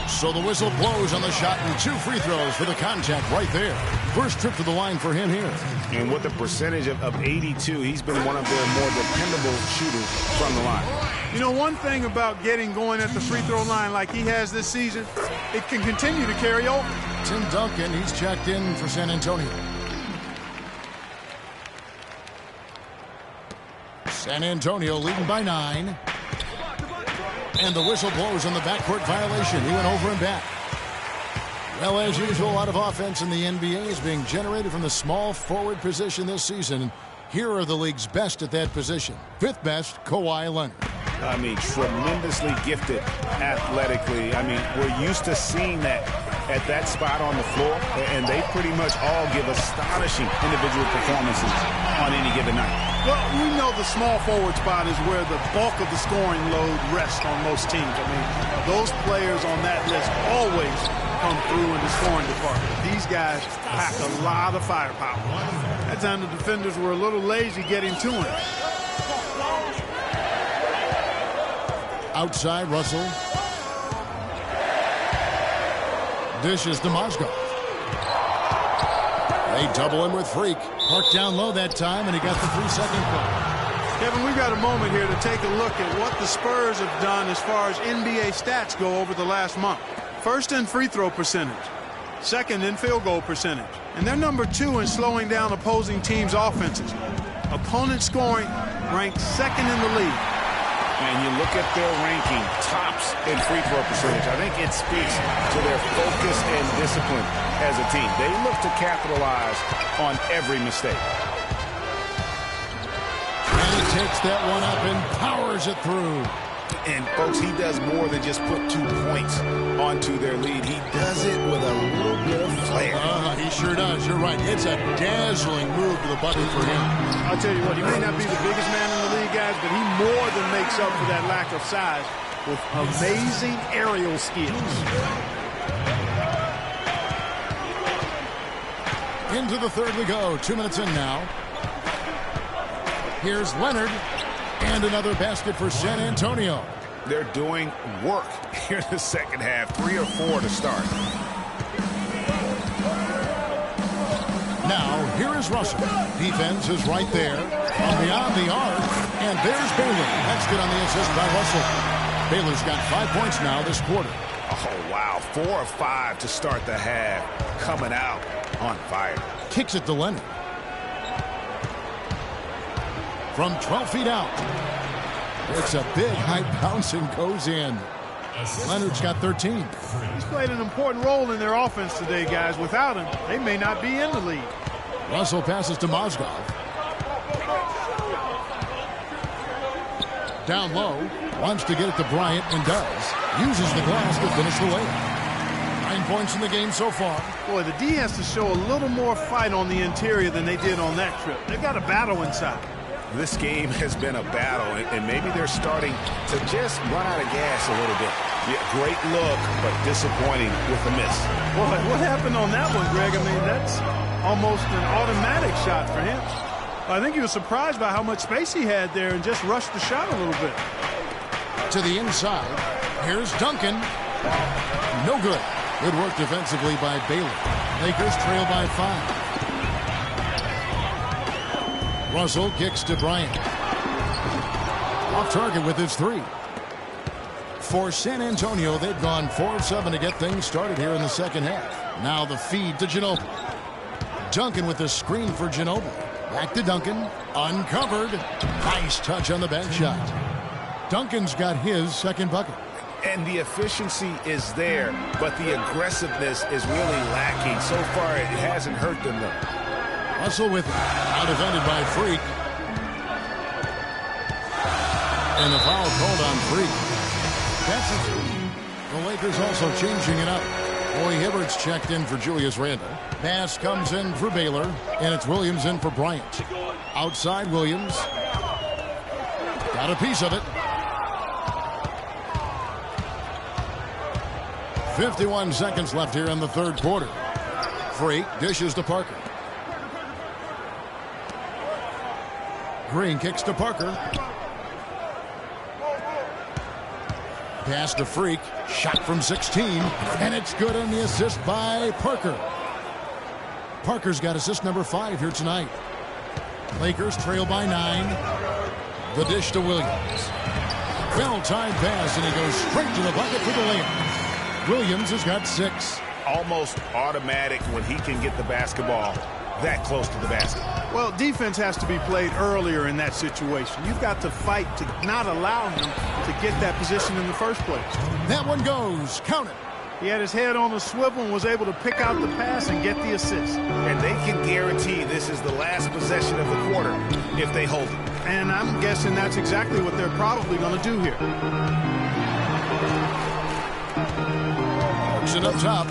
So the whistle blows on the shot and 2 free throws for the contact right there. First trip to the line for him here. And with a percentage of 82, he's been one of their more dependable shooters from the line. You know, one thing about getting going at the free throw line like he has this season, it can continue to carry over. Tim Duncan, he's checked in for San Antonio. San Antonio leading by 9. And the whistle blows on the backcourt violation. He went over and back. Well, as usual, a lot of offense in the NBA is being generated from the small forward position this season. Here are the league's best at that position. 5th best, Kawhi Leonard. I mean, tremendously gifted athletically. I mean, we're used to seeing that at that spot on the floor, and they pretty much all give astonishing individual performances on any given night. Well, we know the small forward spot is where the bulk of the scoring load rests on most teams. I mean, those players on that list always come through in the scoring department. These guys pack a lot of firepower. That time the defenders were a little lazy getting to him. Outside, Russell. Dishes to Mozgov. They double him with Freak. Parked down low that time, and he got the 3-second call. Kevin, we've got a moment here to take a look at what the Spurs have done as far as NBA stats go over the last month. First in free throw percentage. Second in field goal percentage. And they're number 2 in slowing down opposing teams' offenses. Opponent scoring ranked 2nd in the league. And you look at their ranking, tops in free throw percentage. I think it speaks to their focus and discipline as a team. They look to capitalize on every mistake. And he takes that one up and powers it through. And, folks, he does more than just put 2 points onto their lead. He does it with a little bit of flair. He sure does. You're right. It's a dazzling move to the bucket for him. I'll tell you what, he may not be the biggest man in the league, guys, but he more than makes up for that lack of size with amazing aerial skills. Into the third we go. 2 minutes in now. Here's Leonard. And another basket for San Antonio. They're doing work here in the second half. 3 or 4 to start. Now, here is Russell. Defense is right there. From beyond the arc. And there's Baylor. That's good on the assist by Russell. Baylor's got 5 points now this quarter. Oh, wow. 4 of 5 to start the half. Coming out on fire. Kicks it to Leonard. From 12 feet out. It's a big high bounce and goes in. Leonard's got 13. He's played an important role in their offense today, guys. Without him, they may not be in the lead. Russell passes to Mozgov. Down low. Wants to get it to Bryant and does. Uses the glass to finish the layup. 9 points in the game so far. Boy, the D has to show a little more fight on the interior than they did on that trip. They've got a battle inside. this game has been a battle, and maybe they're starting to just run out of gas a little bit. Yeah, great look, but disappointing with the miss. Boy, what happened on that one, Greg? I mean, that's almost an automatic shot for him. I think he was surprised by how much space he had there and just rushed the shot a little bit. To the inside. Here's Duncan. No good. Good work defensively by Baylor. Lakers trail by 5. Russell kicks to Bryant. Off target with his 3. For San Antonio, they've gone 4 of 7 to get things started here in the second half. Now the feed to Ginobili. Duncan with the screen for Ginobili. Back to Duncan. Uncovered. Nice touch on the bank shot. Duncan's got his second bucket. And the efficiency is there, but the aggressiveness is really lacking. So far, it hasn't hurt them, though. Russell with it. Now defended by Freak. And the foul called on Freak. That's it. The Lakers also changing it up. Roy Hibbert's checked in for Julius Randle. Pass comes in for Baylor, and it's Williams in for Bryant. Outside Williams. Got a piece of it. 51 seconds left here in the third quarter. Freak dishes to Parker. Green kicks to Parker. Pass to Freak. Shot from 16. And it's good on the assist by Parker. Parker's got assist number 5 here tonight. Lakers trail by 9. The dish to Williams. Well-timed pass, and he goes straight to the bucket for the layup. Williams has got 6. Almost automatic when he can get the basketball that close to the basket. Well, defense has to be played earlier in that situation. You've got to fight to not allow him to get that position in the first place. That one goes. Count it. He had his head on the swivel and was able to pick out the pass and get the assist. And they can guarantee this is the last possession of the quarter if they hold it. And I'm guessing that's exactly what they're probably going to do here. Works it up top.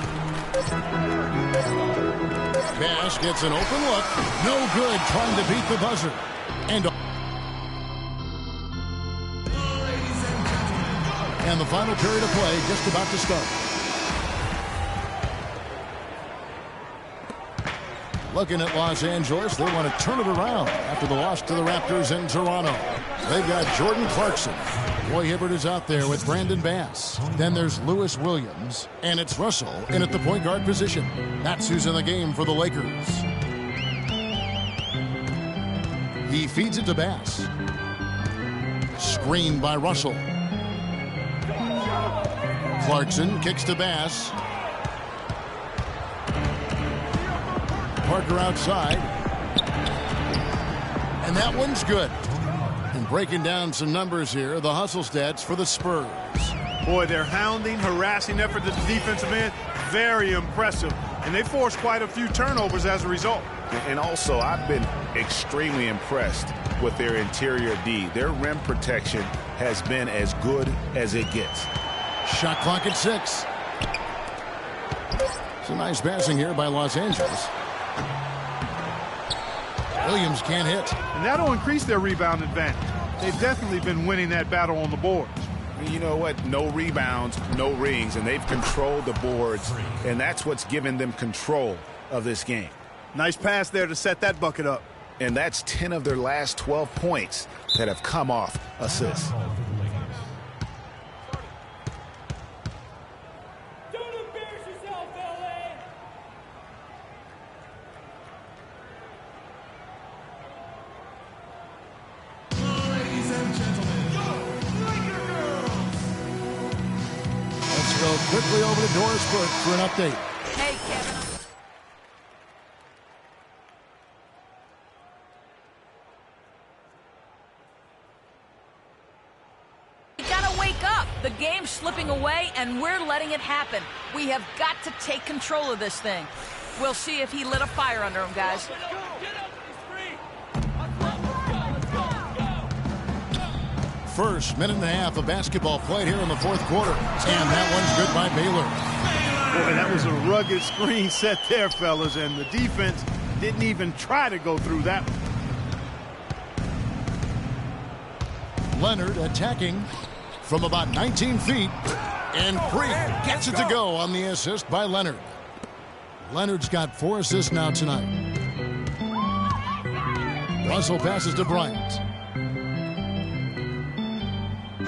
Bass gets an open look. No good, trying to beat the buzzer. And the final period of play just about to start. Looking at Los Angeles, they want to turn it around after the loss to the Raptors in Toronto. They've got Jordan Clarkson. Roy Hibbert is out there with Brandon Bass. Then there's Lewis Williams. And it's Russell in at the point guard position. That's who's in the game for the Lakers. He feeds it to Bass. Screened by Russell. Clarkson kicks to Bass. Parker outside. And that one's good. And breaking down some numbers here, the hustle stats for the Spurs. Boy, their hounding, harassing effort at the defensive end, very impressive. And they forced quite a few turnovers as a result. And also, I've been extremely impressed with their interior D. Their rim protection has been as good as it gets. Shot clock at 6. Some nice passing here by Los Angeles. Williams can't hit. And that'll increase their rebound advantage. They've definitely been winning that battle on the boards. You know what? No rebounds, no rings, and they've controlled the boards, and that's what's given them control of this game. Nice pass there to set that bucket up. And that's 10 of their last 12 points that have come off assists. Quickly over to Doris Burke for an update. Hey, Kevin. You gotta wake up. The game's slipping away, and we're letting it happen. We have got to take control of this thing. We'll see if he lit a fire under him, guys. First minute and a half of basketball played here in the fourth quarter. And that one's good by Baylor. Boy, that was a rugged screen set there, fellas, and the defense didn't even try to go through that one. Leonard attacking from about 19 feet. And Freak gets it to go on the assist by Leonard. Leonard's got 4 assists now tonight. Russell passes to Bryant.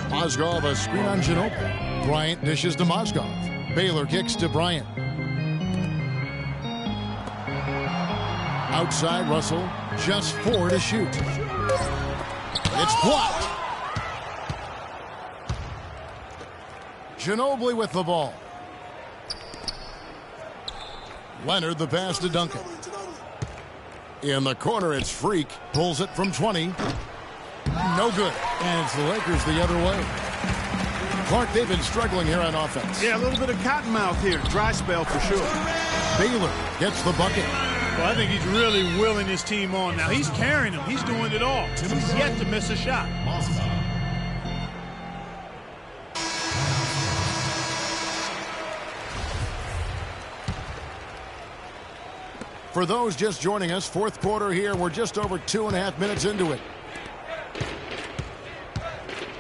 Mozgov a screen on Ginobili. Bryant dishes to Mozgov. Baylor kicks to Bryant. Outside Russell, just 4 to shoot. It's blocked. Ginobili with the ball. Leonard the pass to Duncan. In the corner, it's Freak. Pulls it from 20. No good. And it's the Lakers the other way. Clark, they've been struggling here on offense. Yeah, a little bit of cottonmouth here. Dry spell for sure. Baylor gets the bucket. Well, I think he's really willing his team on now. He's carrying them. He's doing it all. He's yet to miss a shot. For those just joining us, fourth quarter here. We're just over 2.5 minutes into it.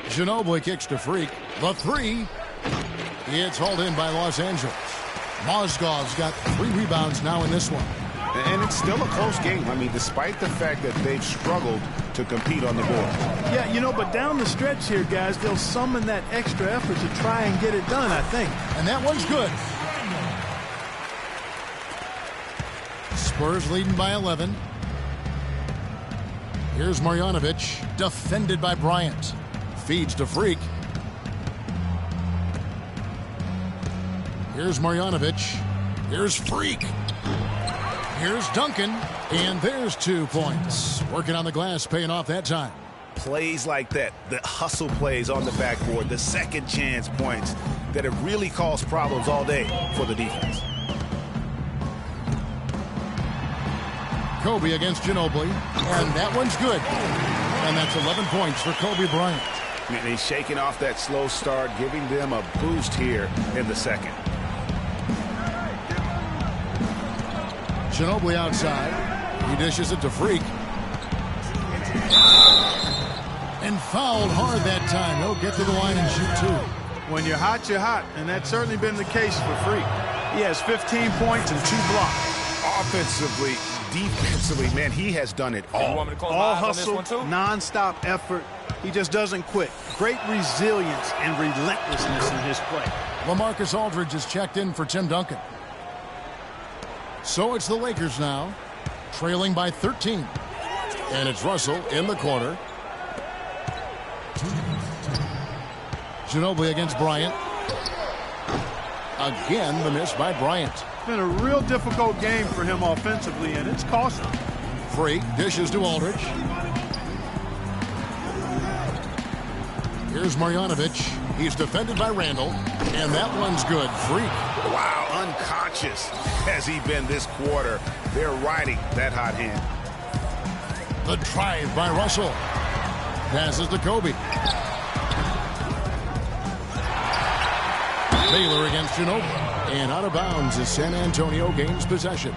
Ginobili kicks to Freak. The 3. It's hauled in by Los Angeles. Mozgov's got 3 rebounds now in this one. And it's still a close game. I mean, despite the fact that they've struggled to compete on the board. Yeah, you know, but down the stretch here, guys, they'll summon that extra effort to try and get it done, I think. And that one's good. Spurs leading by 11. Here's Marjanovic, defended by Bryant. Feeds to Freak. Here's Marjanovic. Here's Freak. Here's Duncan. And there's 2 points. Working on the glass, paying off that time. Plays like that, the hustle plays on the backboard, the second chance points that have really caused problems all day for the defense. Kobe against Ginobili. And that one's good. And that's 11 points for Kobe Bryant. And he's shaking off that slow start, giving them a boost here in the second. Ginobili outside. He dishes it to Freak. And fouled hard that time. He'll get to the line and shoot 2. When you're hot, you're hot. And that's certainly been the case for Freak. He has 15 points and 2 blocks. Offensively, defensively, man, he has done it all. All hustle, non-stop effort. He just doesn't quit. Great resilience and relentlessness in his play. LaMarcus Aldridge is checked in for Tim Duncan. So it's the Lakers now, trailing by 13. And it's Russell in the corner. Ginobili against Bryant. Again, the miss by Bryant. It's been a real difficult game for him offensively, and it's cost him. Freak dishes to Aldridge. Here's Marjanovic. He's defended by Randall, and that one's good. Freak. Wow, unconscious has he been this quarter. They're riding that hot hand. The drive by Russell. Passes to Kobe. Baylor against Ginobili. And out of bounds as San Antonio gains possession.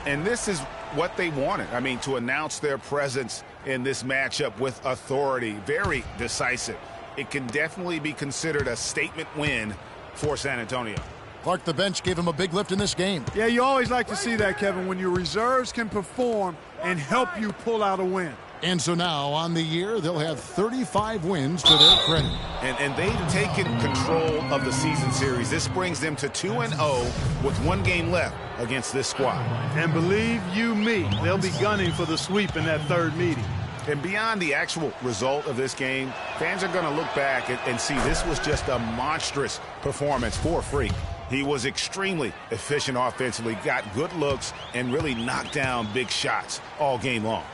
And this is what they wanted. I mean, to announce their presence in this matchup with authority. Very decisive. It can definitely be considered a statement win for San Antonio. Clark, the bench gave him a big lift in this game. Yeah, you always like to see that, Kevin, when your reserves can perform and help you pull out a win. And so now, on the year, they'll have 35 wins to their credit. And they've taken control of the season series. This brings them to 2-0 with 1 game left against this squad. And believe you me, they'll be gunning for the sweep in that 3rd meeting. And beyond the actual result of this game, fans are going to look back and see this was just a monstrous performance for Freak. He was extremely efficient offensively, got good looks, and really knocked down big shots all game long.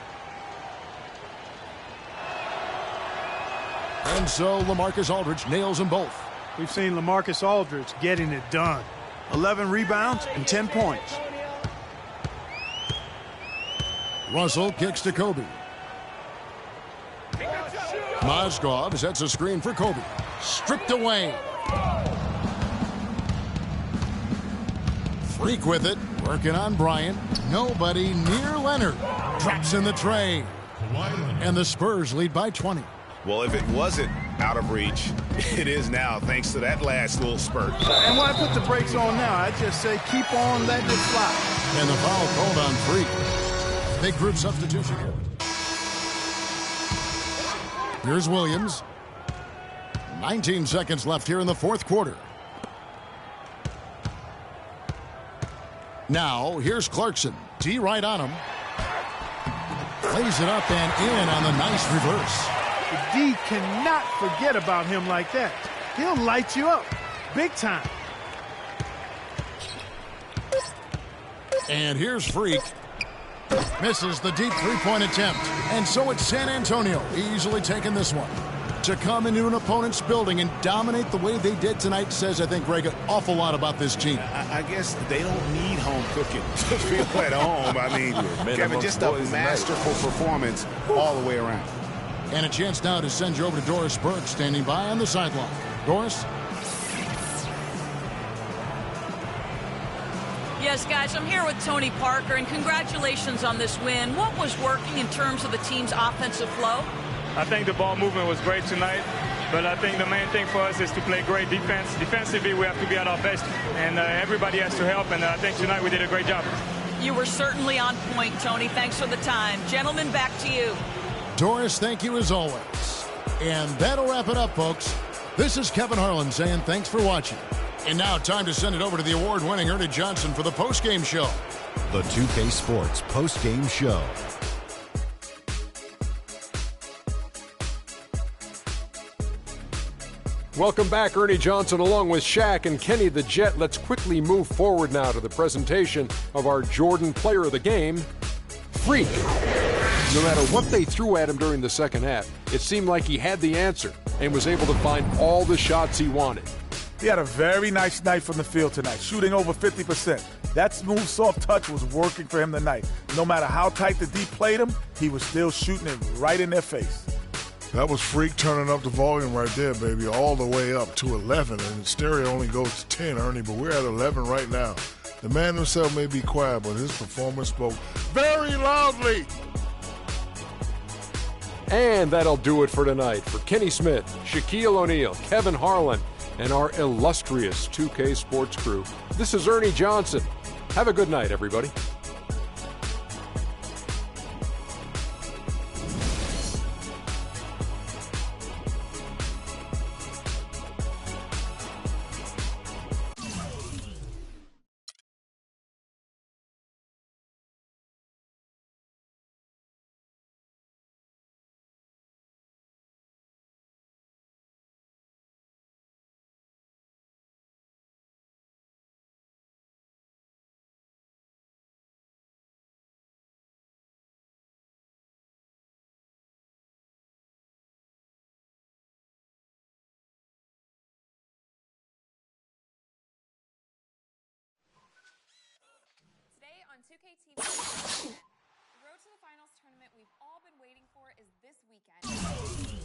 And so LaMarcus Aldridge nails them both. We've seen LaMarcus Aldridge getting it done. 11 rebounds and 10 points. Russell kicks to Kobe. Mozgov sets a screen for Kobe. Stripped away. Freak with it. Working on Bryant. Nobody near Leonard. Drops in the tray. And the Spurs lead by 20. Well, if it wasn't out of reach, it is now, thanks to that last little spurt. And why put the brakes on now? I just say keep on letting it fly. And the foul called on Freak. Big group substitution here. Here's Williams. 19 seconds left here in the fourth quarter. Now, here's Clarkson. D right on him. Lays it up and in on the nice reverse. The D cannot forget about him like that. He'll light you up big time. And here's Freak. Misses the deep three-point attempt. And so it's San Antonio easily taking this one. To come into an opponent's building and dominate the way they did tonight says, I think, Greg, an awful lot about this team. I guess they don't need home cooking to feel at home. I mean, Kevin, just a masterful performance all the way around. And a chance now to send you over to Doris Burke, standing by on the sideline. Doris? Yes, guys, I'm here with Tony Parker, and congratulations on this win. What was working in terms of the team's offensive flow? I think the ball movement was great tonight, but I think the main thing for us is to play great defense. Defensively, we have to be at our best, and everybody has to help, and I think tonight we did a great job. You were certainly on point, Tony. Thanks for the time. Gentlemen, back to you. Doris, thank you as always. And that'll wrap it up, folks. This is Kevin Harlan saying thanks for watching. And now time to send it over to the award-winning Ernie Johnson for the post-game show. The 2K Sports post-game show. Welcome back, Ernie Johnson, along with Shaq and Kenny the Jet. Let's quickly move forward now to the presentation of our Jordan Player of the Game, Freak. No matter what they threw at him during the second half, it seemed like he had the answer and was able to find all the shots he wanted. He had a very nice night from the field tonight, shooting over 50%. That smooth, soft touch was working for him tonight. No matter how tight the D played him, he was still shooting it right in their face. That was Freak turning up the volume right there, baby, all the way up to 11. And stereo only goes to 10, Ernie, but we're at 11 right now. The man himself may be quiet, but his performance spoke very loudly. And that'll do it for tonight. For Kenny Smith, Shaquille O'Neal, Kevin Harlan, and our illustrious 2K Sports crew, this is Ernie Johnson. Have a good night, everybody. Today on 2K TV, the road to the finals tournament we've all been waiting for is this weekend.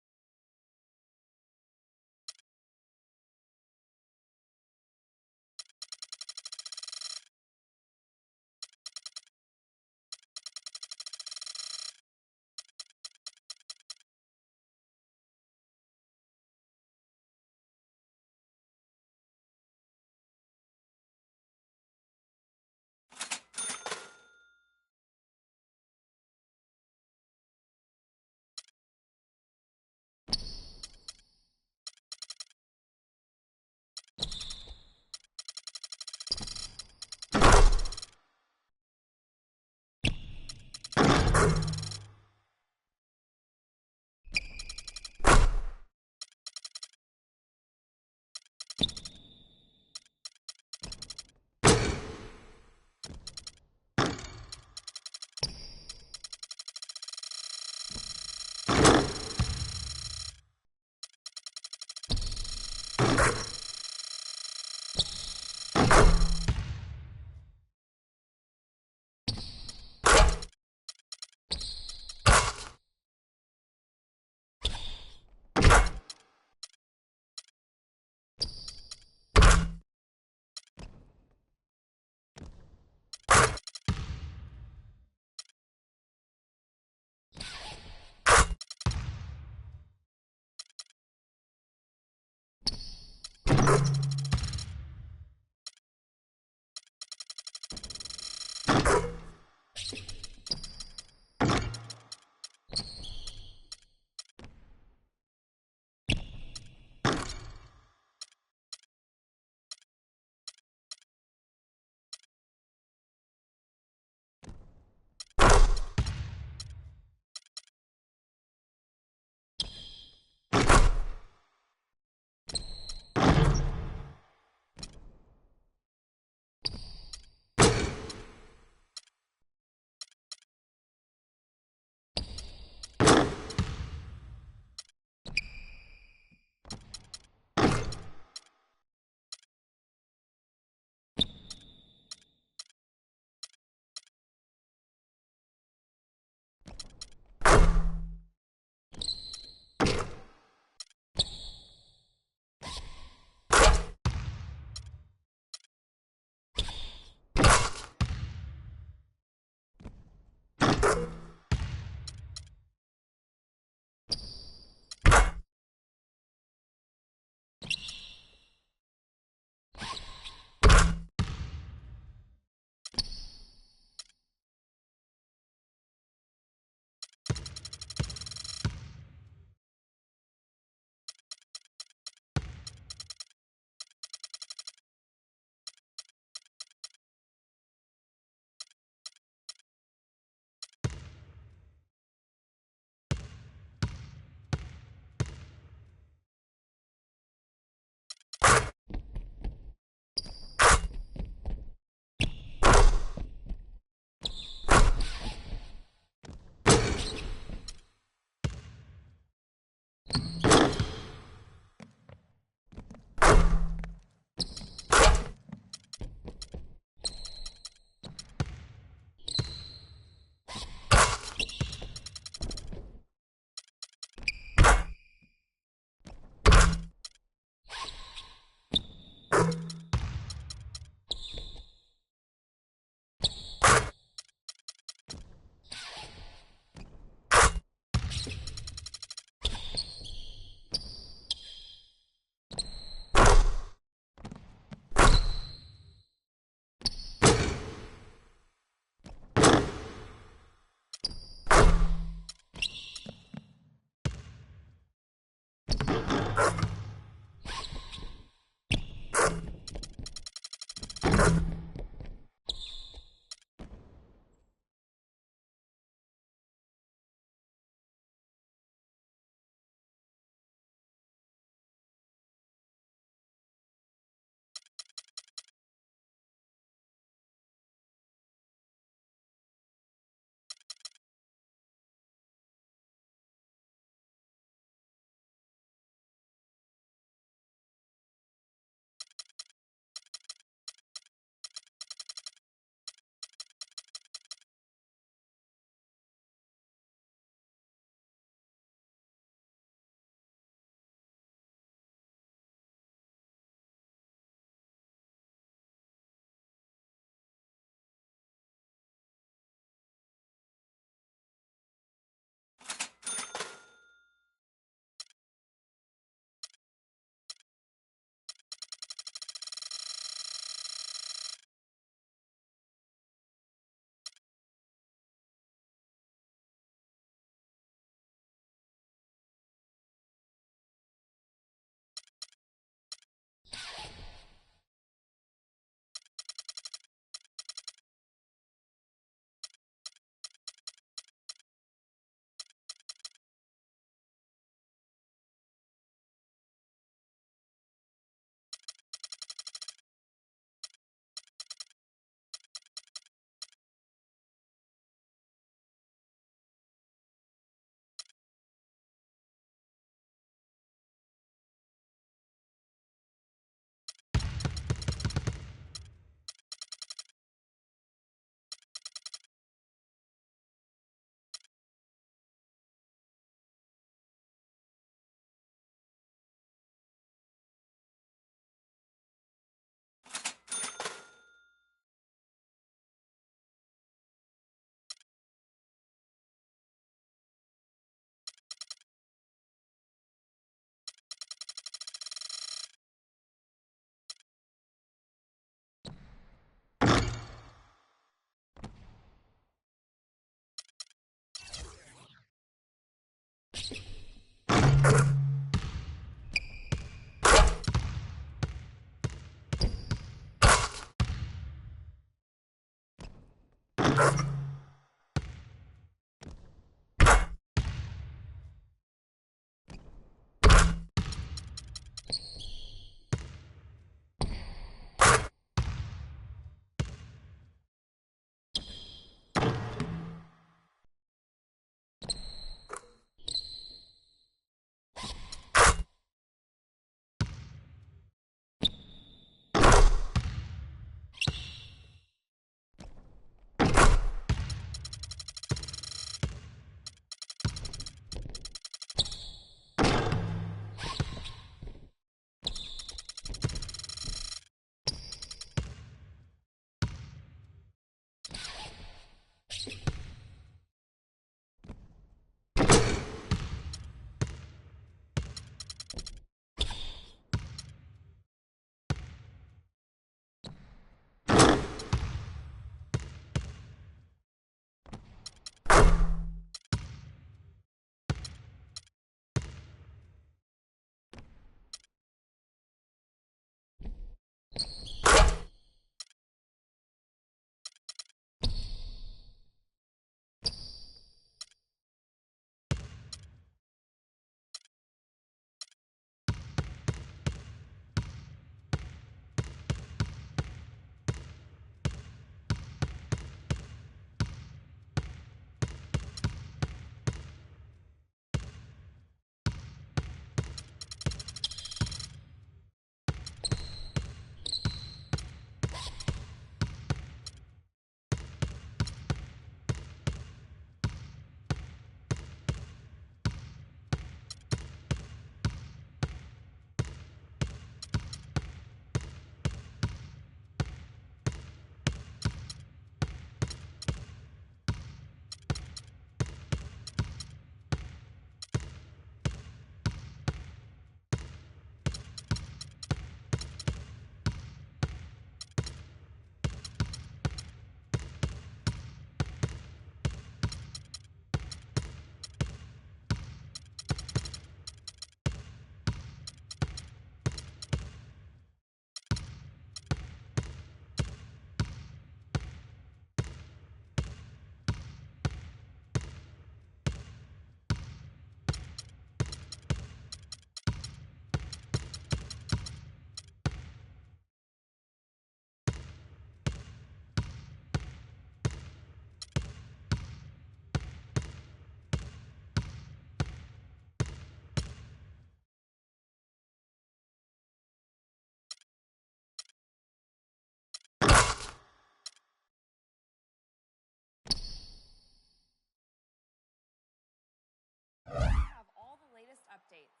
updates.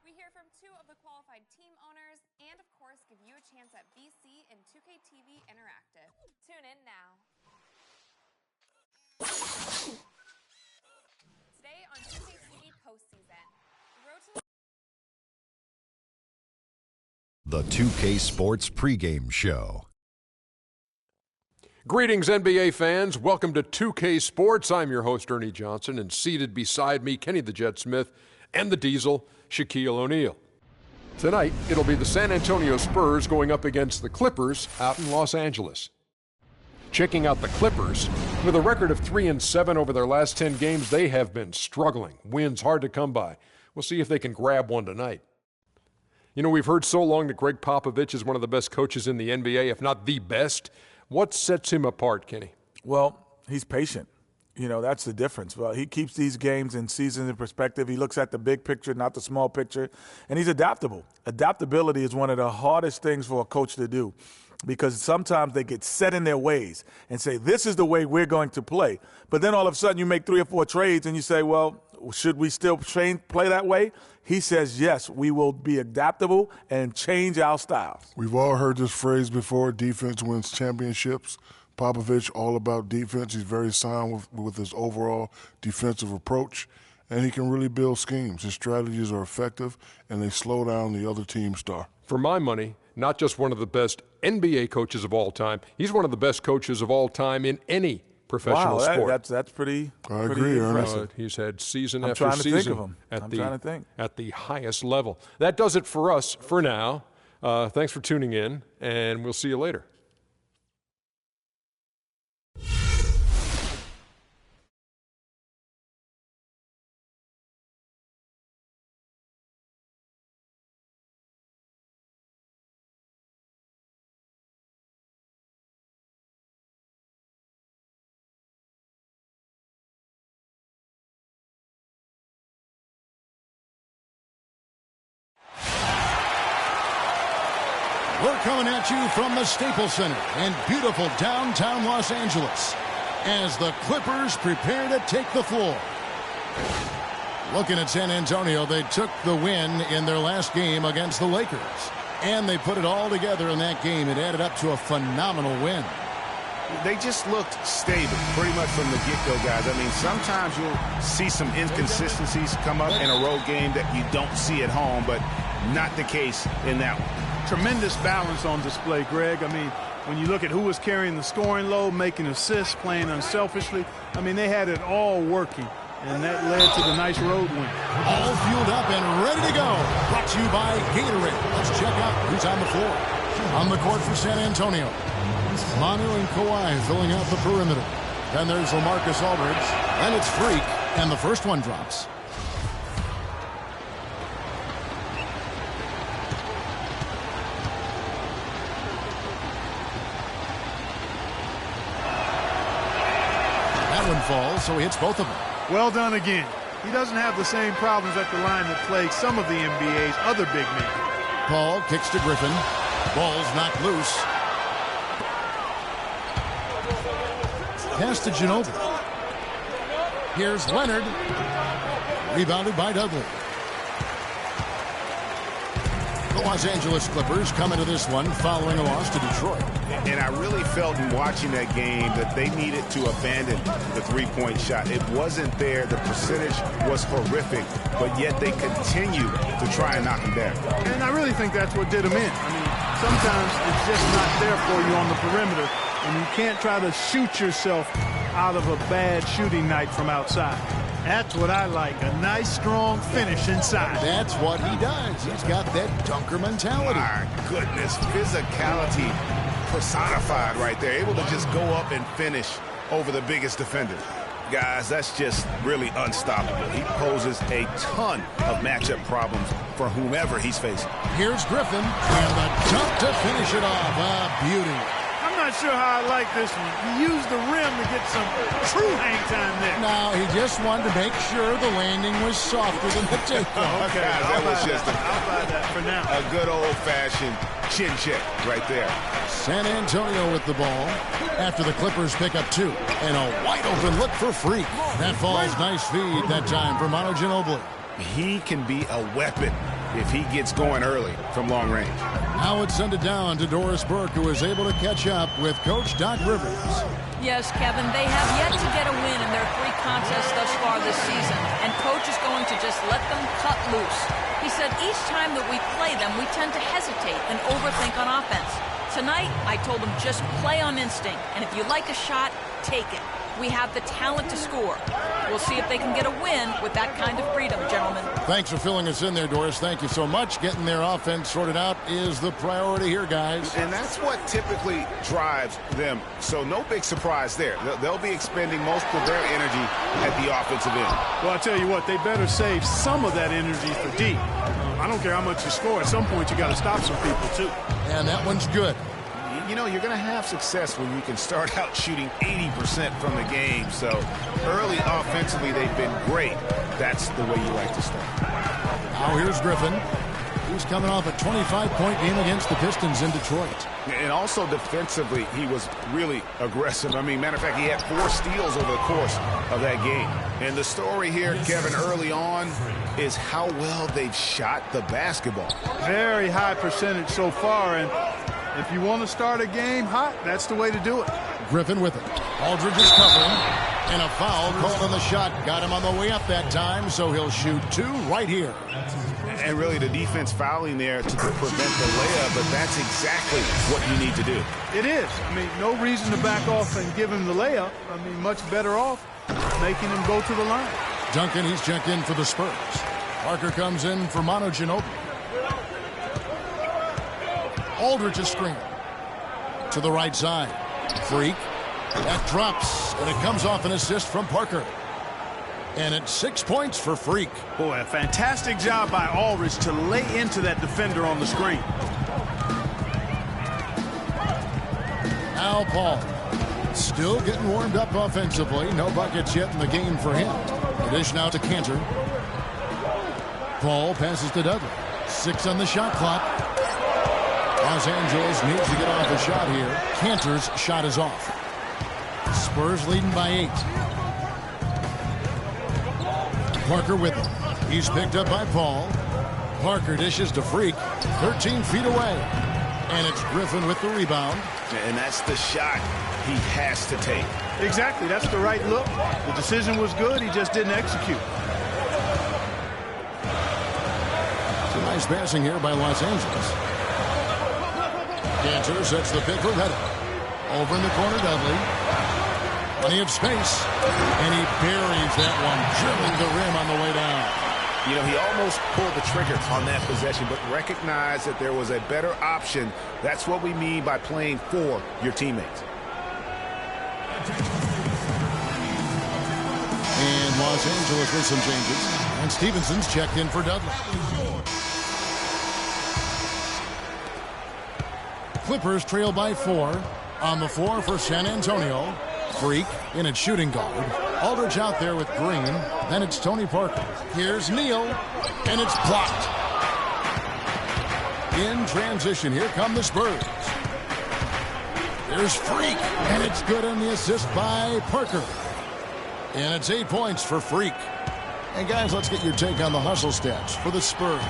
We hear from two of the qualified team owners and, of course, give you a chance at BC and 2K TV Interactive. Tune in now. Today on 2K TV postseason, the road to The 2K Sports pregame show. Greetings, NBA fans. Welcome to 2K Sports. I'm your host, Ernie Johnson, and seated beside me, Kenny the Jet Smith, and the Diesel, Shaquille O'Neal. Tonight, it'll be the San Antonio Spurs going up against the Clippers out in Los Angeles. Checking out the Clippers, with a record of 3-7 over their last 10 games, they have been struggling. Wins hard to come by. We'll see if they can grab one tonight. You know, we've heard so long that Greg Popovich is one of the best coaches in the NBA, if not the best. What sets him apart, Kenny? Well, he's patient. You know, that's the difference. Well, he keeps these games and seasons in perspective. He looks at the big picture, not the small picture. And he's adaptable. Adaptability is one of the hardest things for a coach to do, because sometimes they get set in their ways and say, this is the way we're going to play. But then all of a sudden you make 3 or 4 trades and you say, well, should we still play that way? He says, yes, we will be adaptable and change our styles. We've all heard this phrase before, defense wins championships. Popovich, all about defense. He's very sound with his overall defensive approach, and he can really build schemes. His strategies are effective, and they slow down the other team's star. For my money, not just one of the best NBA coaches of all time, he's one of the best coaches of all time in any professional sport. That's pretty. I agree, impressive. He's had season I'm after trying to season think of him. I'm trying to think. at the highest level. That does it for us for now. Thanks for tuning in, and we'll see you later. We're coming at you from the Staples Center in beautiful downtown Los Angeles as the Clippers prepare to take the floor. Looking at San Antonio, they took the win in their last game against the Lakers. And they put it all together in that game. It added up to a phenomenal win. They just looked stable pretty much from the get-go, guys. I mean, sometimes you'll see some inconsistencies come up in a road game that you don't see at home, but not the case in that one. Tremendous balance on display, Greg. I mean, when you look at who was carrying the scoring load, making assists, playing unselfishly, I mean, they had it all working, and that led to the nice road win. All fueled up and ready to go. Brought to you by Gatorade. Let's check out who's on the floor. On the court for San Antonio, Manu and Kawhi filling out the perimeter. Then there's LaMarcus Aldridge, and it's Freak, and the first one drops. One falls, so he hits both of them. Well done again. He doesn't have the same problems at the line that plague some of the NBA's other big men. Paul kicks to Griffin. Ball's knocked loose. Pass to Ginobili. Here's Leonard. Rebounded by Dudley. The Los Angeles Clippers come into this one following a loss to Detroit. And I really felt in watching that game that they needed to abandon the three-point shot. It wasn't there. The percentage was horrific, but yet they continue to try and knock them down. And I really think that's what did them in. I mean, sometimes it's just not there for you on the perimeter, and you can't try to shoot yourself out of a bad shooting night from outside. That's what I like, a nice, strong finish inside. That's what he does. He's got that dunker mentality. My goodness, physicality personified right there. Able to just go up and finish over the biggest defender. Guys, that's just really unstoppable. He poses a ton of matchup problems for whomever he's facing. Here's Griffin, and the dunk to finish it off. A beauty. I'm not sure how I like this one. He used the rim to get some true hang time there. No, he just wanted to make sure the landing was softer than the takeoff. Okay, that was just I'll buy that for now. A good old-fashioned chin check right there. San Antonio with the ball after the Clippers pick up two. And a wide-open look for Freak. That falls. Nice feed that time for Manu Ginobili. He can be a weapon if he gets going early from long range. Now it's send it down to Doris Burke, who is able to catch up with Coach Doc Rivers. Yes, Kevin, they have yet to get a win in their 3 contests thus far this season, and Coach is going to just let them cut loose. He said each time that we play them, we tend to hesitate and overthink on offense. Tonight, I told them just play on instinct, and if you like a shot, take it. We have the talent to score. We'll see if they can get a win with that kind of freedom, gentlemen. Thanks for filling us in there, Doris. Thank you so much. Getting their offense sorted out is the priority here, guys. And that's what typically drives them. So no big surprise there. They'll be expending most of their energy at the offensive end. Well, I tell you what, they better save some of that energy for D. I don't care how much you score. At some point, you got to stop some people, too. And that one's good. You know, you're going to have success when you can start out shooting 80% from the game. So early offensively, they've been great. That's the way you like to start. Now here's Griffin. He's coming off a 25-point game against the Pistons in Detroit. And also defensively, he was really aggressive. I mean, matter of fact, he had 4 steals over the course of that game. And the story here, Kevin, early on is how well they've shot the basketball. Very high percentage so far, and if you want to start a game hot, that's the way to do it. Griffin with it. Aldridge is covering, and a foul called on the shot. Got him on the way up that time, so he'll shoot 2 right here. And really the defense fouling there to prevent the layup, but that's exactly what you need to do. It is. I mean, no reason to back off and give him the layup. I mean, much better off making him go to the line. Duncan, he's checked in for the Spurs. Parker comes in for Manu Ginobili. Aldridge is screen. To the right side. Freak. That drops, and it comes off an assist from Parker. And it's 6 points for Freak. Boy, a fantastic job by Aldridge to lay into that defender on the screen. Al Paul. Still getting warmed up offensively. No buckets yet in the game for him. The dish now to Cantor. Paul passes to Dudley. 6 on the shot clock. Los Angeles needs to get off a shot here. Cantor's shot is off. Spurs leading by 8. Parker with him. He's picked up by Paul. Parker dishes to Freak. 13 feet away. And it's Griffin with the rebound. And that's the shot he has to take. Exactly. That's the right look. The decision was good. He just didn't execute. Some nice passing here by Los Angeles. Cantor sets the pick for Reddick. Over in the corner, Dudley. Plenty of space. And he buries that one, drilling the rim on the way down. You know, he almost pulled the trigger on that possession, but recognized that there was a better option. That's what we mean by playing for your teammates. And Los Angeles with some changes. And Stevenson's checked in for Dudley. Clippers trail by 4. On the floor for San Antonio. Freak in at shooting guard. Aldridge out there with Green. Then it's Tony Parker. Here's Neal. And it's blocked. In transition, here come the Spurs. There's Freak. And it's good on the assist by Parker. And it's 8 points for Freak. And guys, let's get your take on the hustle stats for the Spurs.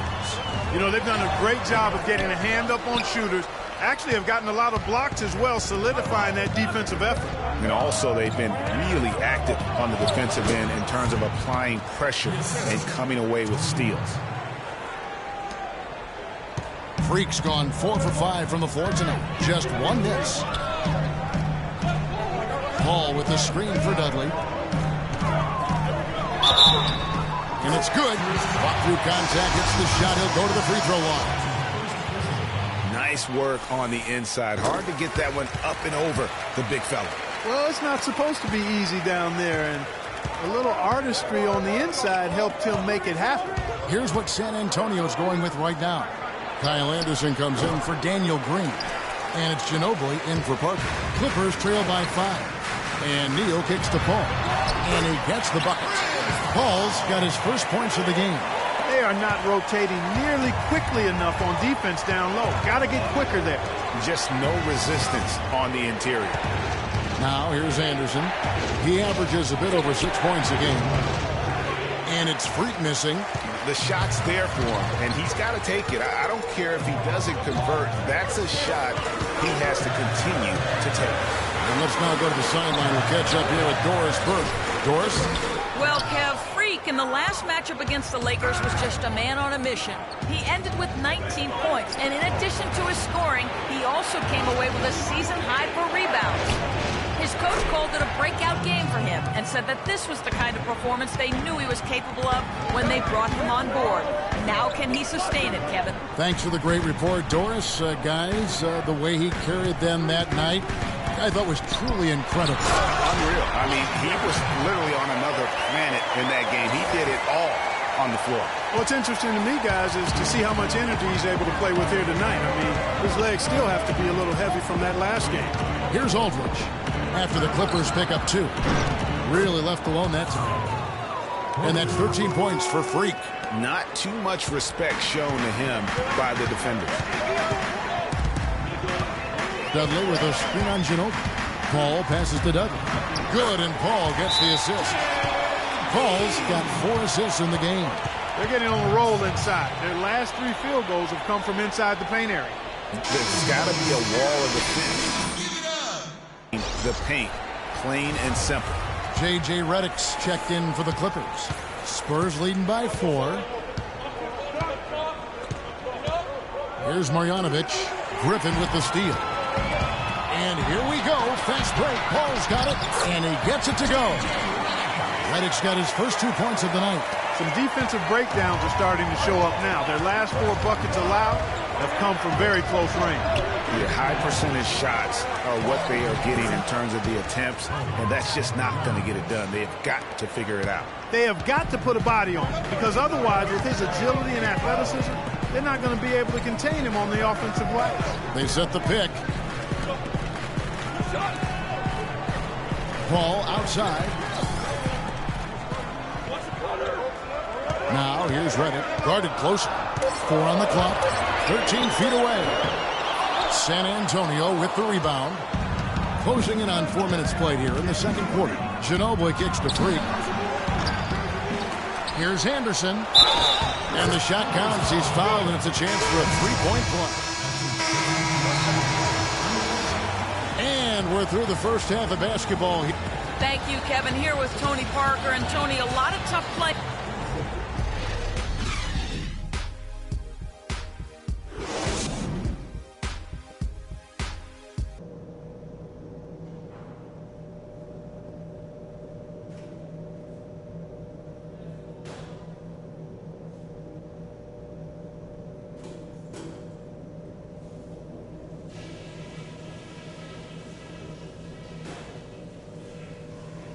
You know, they've done a great job of getting a hand up on shooters. Actually have gotten a lot of blocks as well, solidifying that defensive effort. And also they've been really active on the defensive end in terms of applying pressure and coming away with steals. Freak's gone 4 for 5 from the floor tonight. Just 1 miss. Paul with the screen for Dudley. And it's good. Fought through contact, hits the shot. He'll go to the free throw line. Nice work on the inside. Hard to get that one up and over the big fella. Well, it's not supposed to be easy down there, and a little artistry on the inside helped him make it happen. Here's what San Antonio's going with right now. Kyle Anderson comes in for Daniel Green. And it's Ginobili in for Parker. Clippers trail by 5. And Neal kicks to Paul. And he gets the bucket. Paul's got his first points of the game. They are not rotating nearly quickly enough on defense down low. Got to get quicker there. Just no resistance on the interior. Now here's Anderson. He averages a bit over 6 points a game. And it's Freak missing. The shot's there for him, and he's got to take it. I don't care if he doesn't convert. That's a shot he has to continue to take. And let's now go to the sideline. We'll catch up here with Doris Burke. Doris? Well, Kev, Freak in the last matchup against the Lakers was just a man on a mission. He ended with 19 points, and in addition to his scoring, he also came away with a season high for rebounds. His coach called it a breakout game for him and said that this was the kind of performance they knew he was capable of when they brought him on board. Now can he sustain it, Kevin? Thanks for the great report, Doris. Guys, the way he carried them that night, I thought was truly incredible. Unreal. I mean, he was literally on another planet in that game. He did it all on the floor. What's interesting to me, guys, is to see how much energy he's able to play with here tonight. I mean, his legs still have to be a little heavy from that last game. Here's Aldridge after the Clippers pick up 2. Really left alone that time. And that's 13 points for Freak. Not too much respect shown to him by the defenders. Dudley with a screen on Ginobili. Paul passes to Dudley. Good, and Paul gets the assist. Paul's got 4 assists in the game. They're getting on a roll inside. Their last 3 field goals have come from inside the paint area. There's got to be a wall of defense. The paint, plain and simple. J.J. Redick's checked in for the Clippers. Spurs leading by 4. Here's Marjanovic. Griffin with the steal. And here we go. Fast break. Paul's got it, and he gets it to go. Reddick's got his first 2 points of the night. Some defensive breakdowns are starting to show up now. Their last 4 buckets allowed have come from very close range. The high percentage shots are what they are getting in terms of the attempts, and that's just not going to get it done. They've got to figure it out. They have got to put a body on him, because otherwise, with his agility and athleticism, they're not going to be able to contain him on the offensive glass. They set the pick. Paul outside. Now here's Reddick, guarded closer. 4 on the clock, 13 feet away. San Antonio with the rebound. Closing in on 4 minutes played here in the second quarter. Ginobili kicks to Freak. Here's Anderson. And the shot counts. He's fouled, and it's a chance for a 3-point play. And we're through the first half of basketball. Thank you, Kevin. Here with Tony Parker. And Tony, a lot of tough play.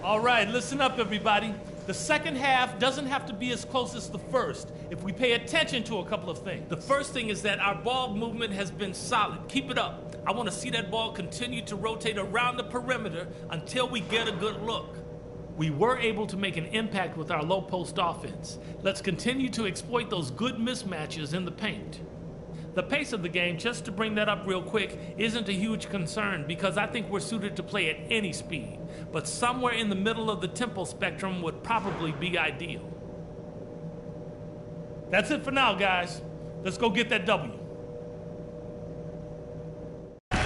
All right, listen up, everybody. The second half doesn't have to be as close as the first if we pay attention to a couple of things. The first thing is that our ball movement has been solid. Keep it up. I want to see that ball continue to rotate around the perimeter until we get a good look. We were able to make an impact with our low post offense. Let's continue to exploit those good mismatches in the paint. The pace of the game, just to bring that up real quick, isn't a huge concern because I think we're suited to play at any speed. But somewhere in the middle of the tempo spectrum would probably be ideal. That's it for now, guys. Let's go get that W. The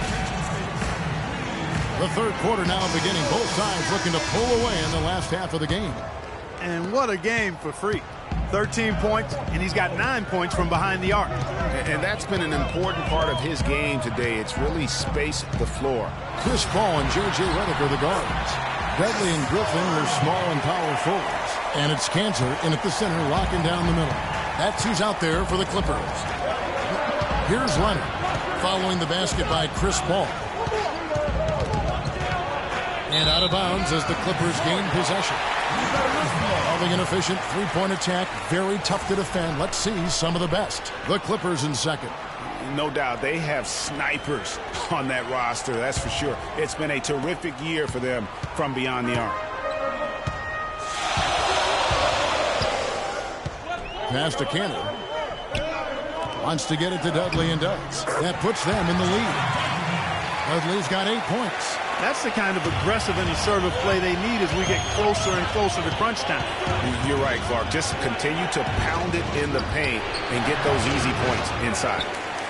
third quarter now beginning. Both sides looking to pull away in the last half of the game. And what a game for Freak. 13 points, and he's got 9 points from behind the arc. And that's been an important part of his game today. It's really spaced the floor. Chris Paul and J.J. Redick are the guards. Dudley and Griffin are small and power forwards. And it's Cantor in at the center, locking down the middle. That's who's out there for the Clippers. Here's Leonard, following the basket by Chris Paul. And out of bounds as the Clippers gain possession. Having an efficient three-point attack, very tough to defend. Let's see some of the best. The Clippers in second. No doubt, they have snipers on that roster, that's for sure. It's been a terrific year for them from beyond the arc. Pass to Cannon. Wants to get it to Dudley and does. That puts them in the lead. Dudley's got 8 points. That's the kind of aggressive and assertive play they need as we get closer and closer to crunch time. You're right, Clark. Just continue to pound it in the paint and get those easy points inside.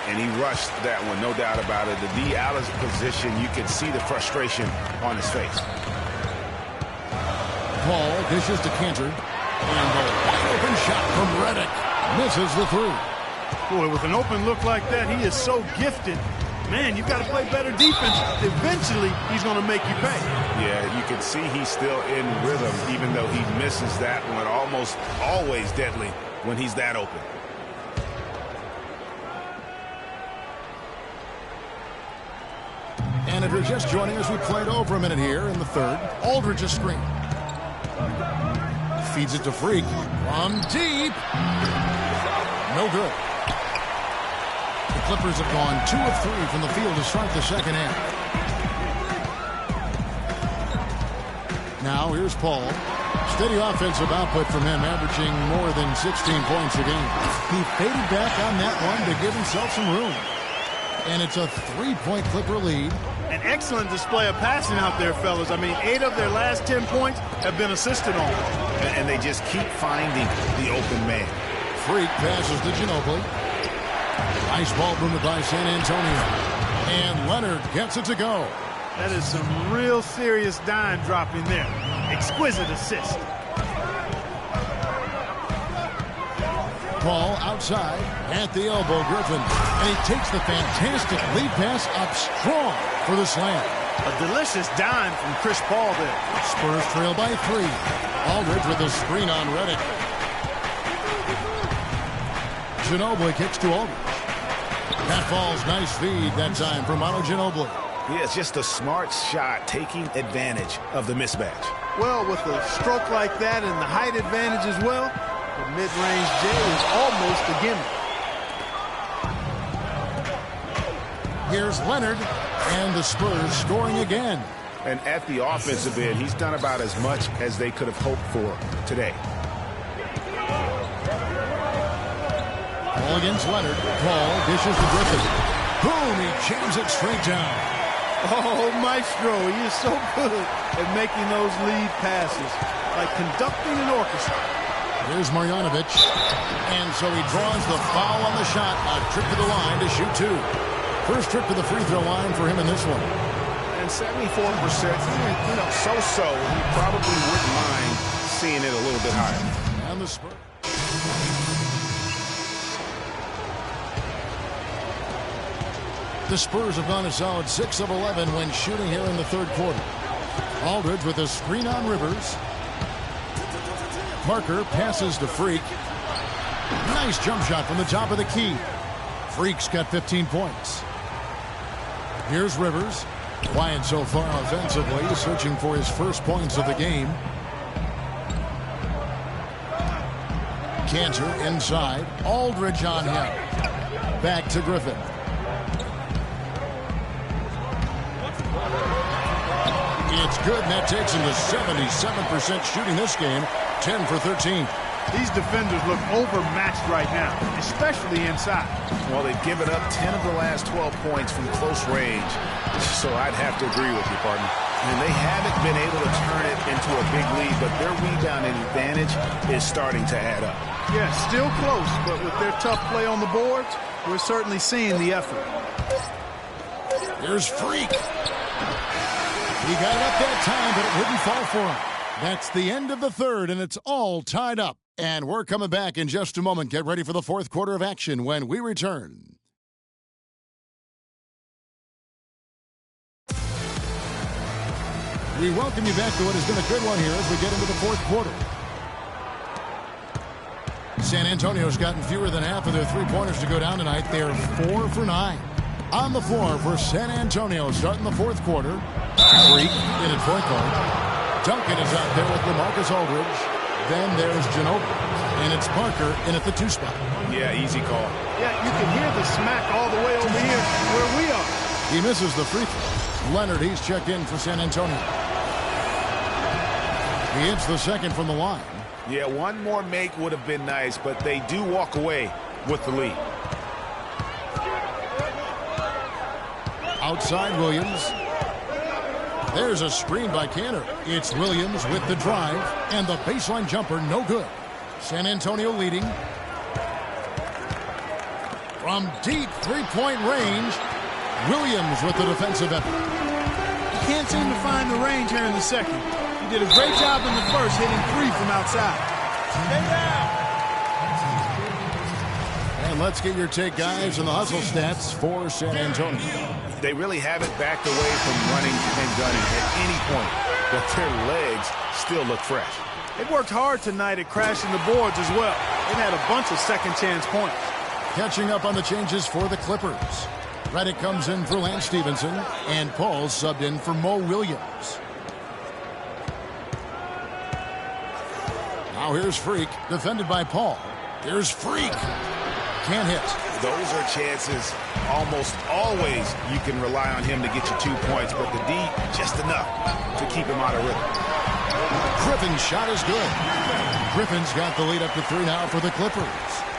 And he rushed that one, no doubt about it. The D out of position, you can see the frustration on his face. Paul dishes to Cantor. And a wide open shot from Redick. Misses the three. Boy, with an open look like that, he is so gifted. Man, you've got to play better defense. Eventually, he's going to make you pay. Yeah, you can see he's still in rhythm, even though he misses that one. Almost always deadly when he's that open. And if you're just joining us, we played over a minute here in the third. Aldridge a screen. Feeds it to Freak. From deep. No good. The Clippers have gone 2 of 3 from the field to start the second half. Now here's Paul. Steady offensive output from him, averaging more than 16 points a game. He faded back on that one to give himself some room. And it's a 3-point Clipper lead. An excellent display of passing out there, fellas. I mean, 8 of their last 10 points have been assisted on. And they just keep finding the open man. Freak passes to Ginobili. Nice ball movement by San Antonio. And Leonard gets it to go. That is some real serious dime dropping there. Exquisite assist. Paul outside at the elbow, Griffin. And he takes the fantastic lead pass up strong for the slam. A delicious dime from Chris Paul there. Spurs trail by 3. Aldridge with a screen on Reddick. Ginobili kicks to Aldridge. That falls, nice feed that time for Manu Ginobili. Yeah, it's just a smart shot, taking advantage of the mismatch. Well, with a stroke like that and the height advantage as well, the mid-range J is almost a gimme. Here's Leonard, and the Spurs scoring again. And at the offensive end, he's done about as much as they could have hoped for today. Paul against Leonard. Paul dishes to Griffin. Boom, he jams it straight down. Oh, Maestro, he is so good at making those lead passes, like conducting an orchestra. Here's Marjanovic. And so he draws the foul on the shot. A trip to the line to shoot 2. First trip to the free throw line for him in this one. And 74%, so-so. He probably wouldn't mind seeing it a little bit higher. And the Spurs. The Spurs have gone a solid 6 of 11 when shooting here in the third quarter. Aldridge with a screen on Rivers. Parker passes to Freak. Nice jump shot from the top of the key. Freak's got 15 points. Here's Rivers. Quiet so far offensively, searching for his first points of the game. Cantor inside. Aldridge on him. Back to Griffin. It's good, and that takes him to 77% shooting this game. 10 for 13. These defenders look overmatched right now, especially inside. Well, they've given up 10 of the last 12 points from close range. So I'd have to agree with you, partner. And they haven't been able to turn it into a big lead, but their rebounding advantage is starting to add up. Yeah, still close, but with their tough play on the boards, we're certainly seeing the effort. Here's Freak. He got it up that time, but it wouldn't fall for him. That's the end of the third, and it's all tied up. And we're coming back in just a moment. Get ready for the fourth quarter of action when we return. We welcome you back to what has been a good one here as we get into the fourth quarter. San Antonio's gotten fewer than half of their three-pointers to go down tonight. They're 4 for 9. On the floor for San Antonio starting the fourth quarter. Freak in at point guard. Duncan is out there with LaMarcus Aldridge. Then there's Ginobili. And it's Parker in at the 2 spot. Yeah, easy call. Yeah, you can hear the smack all the way over here where we are. He misses the free throw. Leonard, he's checked in for San Antonio. He hits the second from the line. Yeah, one more make would have been nice, but they do walk away with the lead. Outside Williams. There's a screen by Cantor. It's Williams with the drive, and the baseline jumper no good. San Antonio leading. From deep three-point range, Williams with the defensive effort. He can't seem to find the range here in the second. He did a great job in the first, hitting 3 from outside. Stay down. And let's get your take, guys, on the hustle stats for San Antonio. They really haven't backed away from running and gunning at any point, but their legs still look fresh. They worked hard tonight at crashing the boards as well. They've had a bunch of second-chance points. Catching up on the changes for the Clippers. Reddick comes in for Lance Stevenson, and Paul subbed in for Mo Williams. Now here's Freak, defended by Paul. Here's Freak. Can't hit. Those are chances almost always you can rely on him to get you 2 points, but the D, just enough to keep him out of rhythm. Griffin's shot is good. Griffin's got the lead up to 3 now for the Clippers.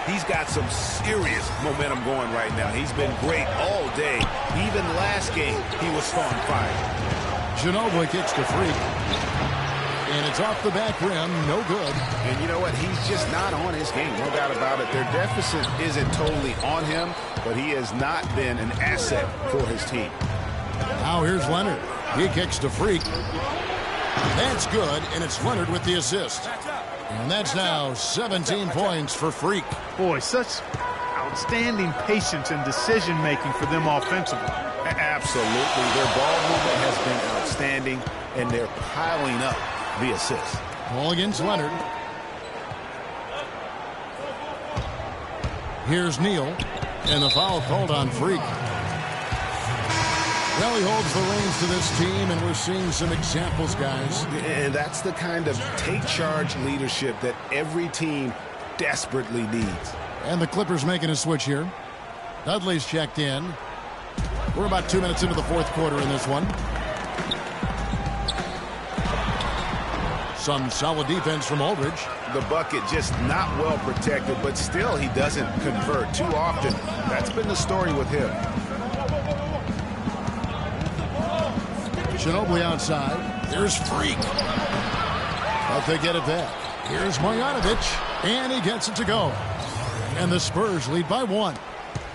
He's got some serious momentum going right now. He's been great all day. Even last game, he was on fire. Ginobili kicks to Freak. And it's off the back rim, no good. And you know what? He's just not on his game, no doubt about it. Their deficit isn't totally on him, but he has not been an asset for his team. Now here's Leonard. He kicks to Freak. That's good, and it's Leonard with the assist. And that's now 17 points for Freak. Boy, such outstanding patience and decision-making for them offensively. Absolutely. Their ball movement has been outstanding, and they're piling up the assists. Ball against Leonard. Here's Neal, and the foul called on Freak. Well, he holds the reins to this team, and we're seeing some examples, guys. And that's the kind of take-charge leadership that every team desperately needs. And the Clippers making a switch here. Dudley's checked in. We're about 2 minutes into the fourth quarter in this one. Some solid defense from Aldridge. The bucket just not well protected, but still he doesn't convert too often. That's been the story with him. Ginobili outside. There's Freak. But they get it back. Here's Marjanovic, and he gets it to go. And the Spurs lead by 1.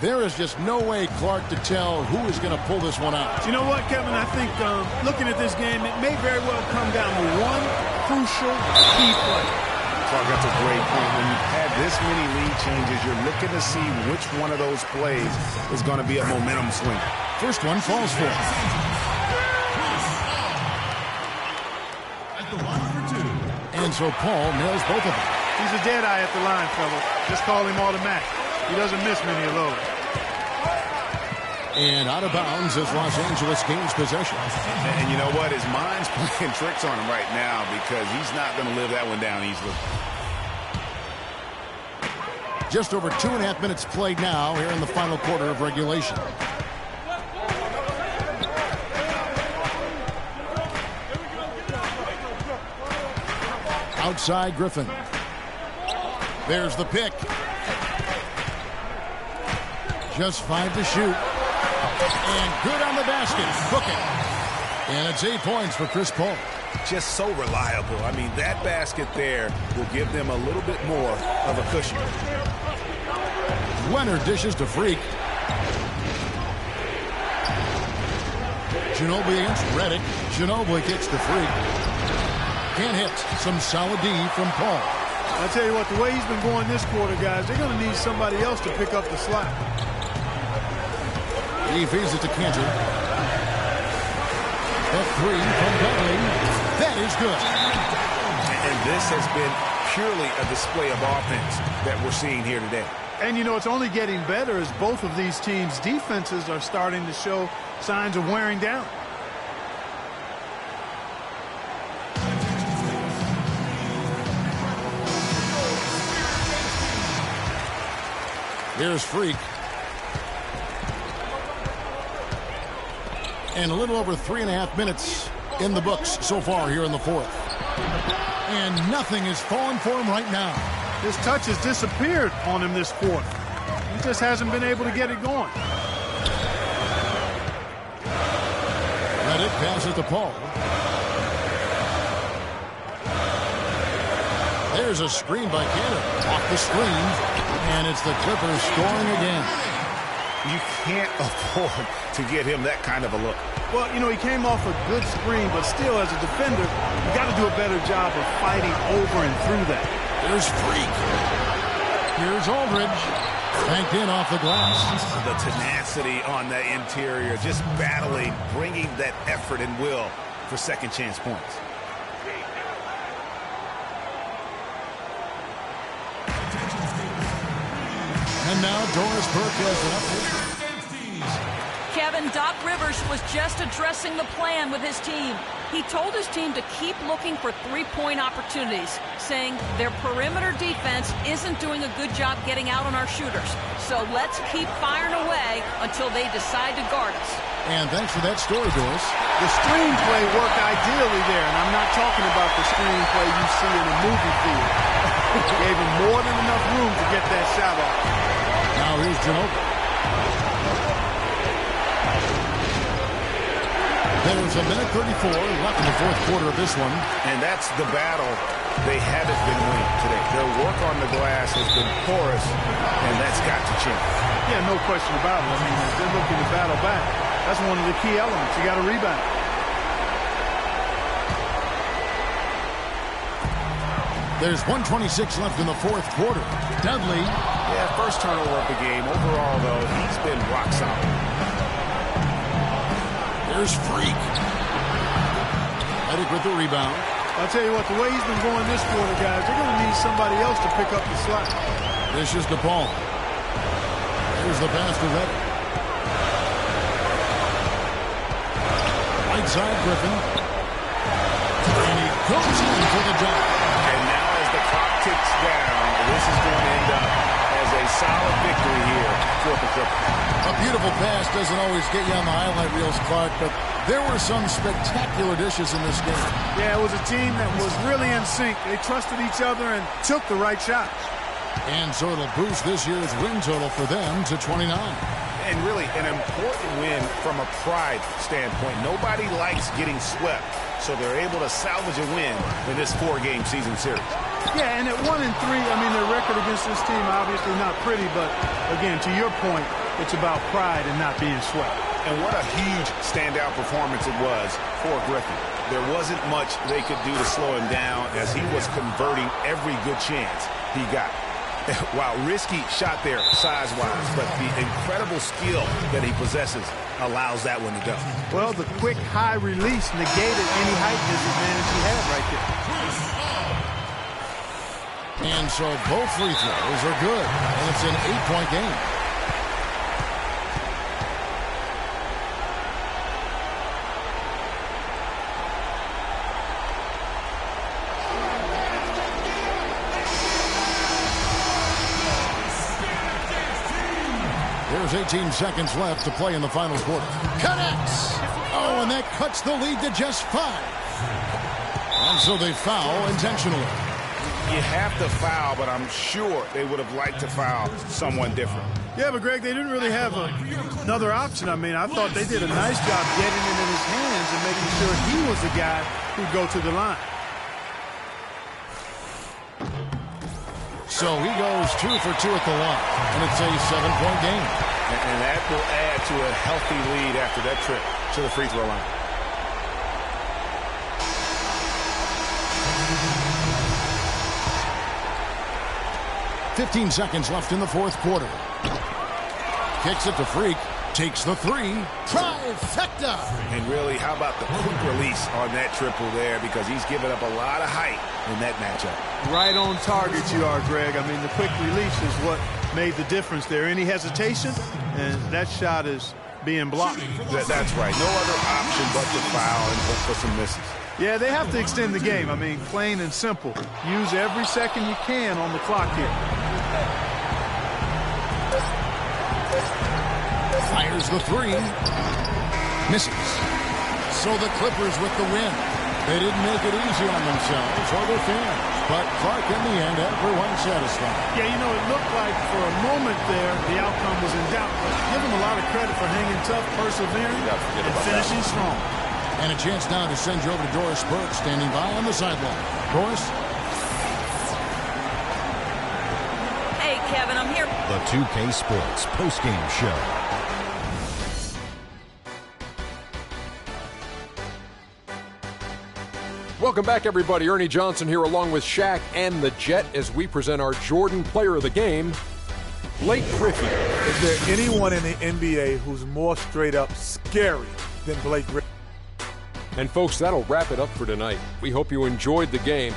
There is just no way, Clark, to tell who is going to pull this one out. You know what, Kevin? I think looking at this game, it may very well come down to one crucial key play. Clark, that's a great point. When you've had this many lead changes, you're looking to see which one of those plays is going to be a momentum swing. First one falls for him. And so Paul nails both of them. He's a dead eye at the line, fellas. Just call him automatic. He doesn't miss many of those. And out of bounds is Los Angeles gains possession. And you know what? His mind's playing tricks on him right now because he's not going to live that one down easily. Just over 2.5 minutes played now here in the final quarter of regulation. Outside Griffin. There's the pick. Just 5 to shoot. And good on the basket. Book it. And it's 8 points for Chris Paul. Just so reliable. I mean, that basket there will give them a little bit more of a cushion. Leonard dishes to Freak. Ginobili against Redick. Ginobili kicks to Freak. Can't hit. Some solid D from Paul. I'll tell you what, the way he's been going this quarter, guys, they're going to need somebody else to pick up the slack. He feeds it to Cantor. The 3 from Dudley. That is good. And this has been purely a display of offense that we're seeing here today. And, you know, it's only getting better as both of these teams' defenses are starting to show signs of wearing down. Here's Freak. And a little over 3.5 minutes in the books so far here in the fourth. And nothing is falling for him right now. His touch has disappeared on him this fourth. He just hasn't been able to get it going. Let it pass it to Paul. There's a screen by Cantor. Off the screen. And it's the Clippers scoring again. You can't afford to get him that kind of a look. Well, you know, he came off a good screen, but still, as a defender, you got to do a better job of fighting over and through that. There's Freak. Here's Aldridge. Banked in off the glass. The tenacity on the interior, just battling, bringing that effort and will for second chance points. And now Doris Burke has an update. Kevin, Doc Rivers was just addressing the plan with his team. He told his team to keep looking for three-point opportunities, saying their perimeter defense isn't doing a good job getting out on our shooters. So let's keep firing away until they decide to guard us. And thanks for that story, Doris. The screenplay worked ideally there, and I'm not talking about the screenplay you see in a movie theater. Gave him more than enough room to get that shot off. Now here's Ginobili. There's a minute 34 left in the fourth quarter of this one. And that's the battle they haven't been winning today. Their work on the glass has been porous, and that's got to change. Yeah, no question about it. I mean, if they're looking to battle back, that's one of the key elements. You got to rebound. There's 1:26 left in the fourth quarter. Dudley. Yeah, first turnover of the game. Overall, though, he's been rock solid. There's Freak. Reddick with the rebound. I'll tell you what, the way he's been going this quarter, guys, they're going to need somebody else to pick up the slack. This is DePaul. Here's the pass to Reddick. Right side, Griffin. And he goes in for the jump. And now as the clock ticks down, this is going to end up as a solid victory here for the Clippers. A beautiful pass doesn't always get you on the highlight reels, Clark, but there were some spectacular dishes in this game. Yeah, it was a team that was really in sync. They trusted each other and took the right shots. And so it'll boost this year's win total for them to 29. And really an important win from a pride standpoint. Nobody likes getting swept, so they're able to salvage a win in this 4-game season series. Yeah, and at 1-3, I mean, their record against this team obviously not pretty, but again, to your point, it's about pride and not being swept. And what a huge standout performance it was for Griffin. There wasn't much they could do to slow him down as he was converting every good chance he got. Wow, risky shot there size-wise, but the incredible skill that he possesses allows that one to go. Well, the quick high release negated any height disadvantage he had right there. And so both free throws are good, and it's an 8-point game. There's 18 seconds left to play in the final quarter. Connects! Oh, and that cuts the lead to just 5. And so they foul intentionally. You have to foul, but I'm sure they would have liked to foul someone different. Yeah, but Greg, they didn't really have another option. I mean, I thought they did a nice job getting it in his hands and making sure he was the guy who'd go to the line. So he goes 2 for 2 at the line, and it's a 7-point game. And that will add to a healthy lead after that trip to the free throw line. .15 seconds left in the fourth quarter. Kicks it to Freak. Takes the 3. Trifecta! And really, how about the quick release on that triple there, because he's given up a lot of height in that matchup. Right on target you are, Greg. I mean, the quick release is what made the difference there. Any hesitation, and that shot is being blocked. That's right. No other option but to foul and hope for some misses. Yeah, they have to extend the game. I mean, plain and simple. Use every second you can on the clock here. Fires the 3. Misses. So the Clippers with the win. They didn't make it easy on themselves or their fans. But Clark, in the end, everyone satisfied. Yeah, you know, it looked like for a moment there the outcome was in doubt. But give them a lot of credit for hanging tough, persevering, and finishing strong. And a chance now to send you over to Doris Burke, standing by on the sideline. Doris? Hey, Kevin, I'm here. The 2K Sports postgame show. Welcome back, everybody. Ernie Johnson here along with Shaq and the Jet as we present our Jordan Player of the Game, Blake Griffin. Is there anyone in the NBA who's more straight up scary than Blake Griffin? And folks, that'll wrap it up for tonight. We hope you enjoyed the game.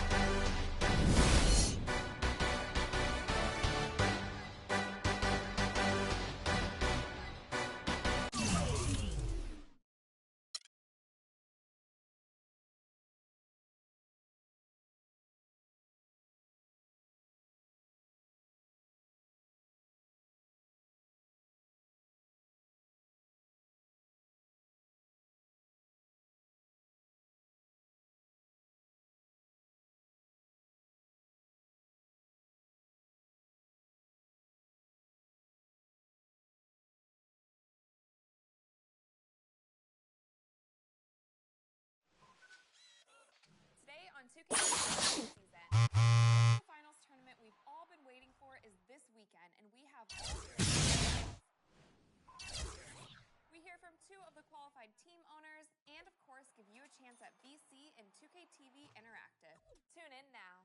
Today on 2K season, the finals tournament we've all been waiting for is this weekend, and we have all we hear from 2 of the qualified team owners, and of course give you a chance at VC and 2K TV Interactive. Tune in now.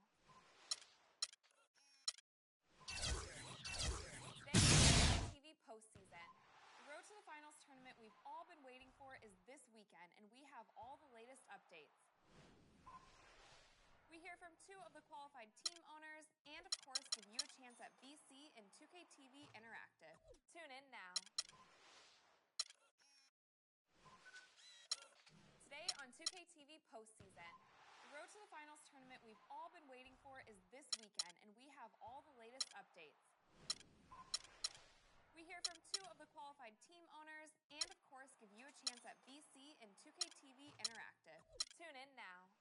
tournament we've all been waiting for is this weekend, and we have all the latest updates. We hear from 2 of the qualified team owners and, of course, give you a chance at VC and 2K TV Interactive. Tune in now. Today on 2K TV postseason, the Road to the Finals tournament we've all been waiting for is this weekend, and we have all the latest updates. We hear from 2 of the qualified team owners and, of course, give you a chance at VC and 2K TV Interactive. Tune in now.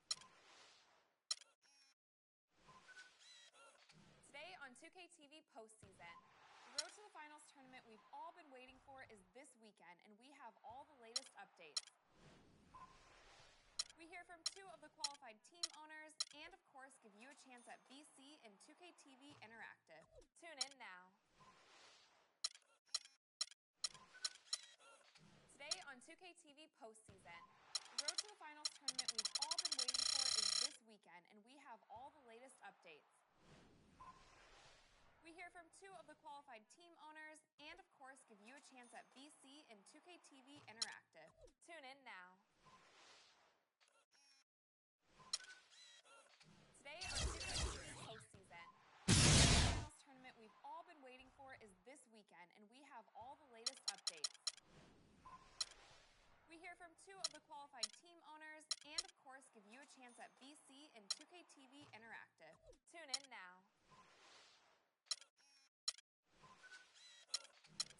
Today on 2K TV postseason, the Road to the Finals tournament we've all been waiting for is this weekend, and we have all the latest updates. We hear from 2 of the qualified team owners and, of course, give you a chance at VC and 2K TV Interactive. Tune in now. Today on 2K TV postseason, the Road to the Finals tournament we've all been waiting for is this weekend, and we have all the latest updates. We hear from 2 of the qualified team owners and, of course, give you a chance at VC and 2K TV Interactive. Tune in now. Today on 2K TV postseason, the finals tournament we've all been waiting for is this weekend, and we have all the latest updates. We hear from 2 of the qualified team owners and, of course, give you a chance at VC and 2K TV Interactive. Tune in now.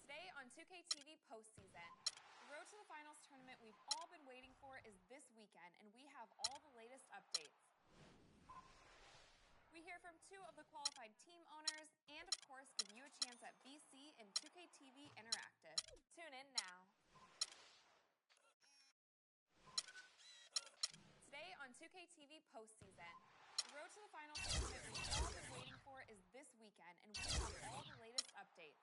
Today on 2K TV postseason, the Road to the Finals tournament we've all been waiting for is this weekend, and we have all the latest updates. We hear from 2 of the qualified team owners and, of course, give you a chance at VC and 2K TV Interactive. Tune in now. Today on 2K TV postseason, the Road to the Finals tournament we've all been waiting for is this weekend, and we have all the latest updates.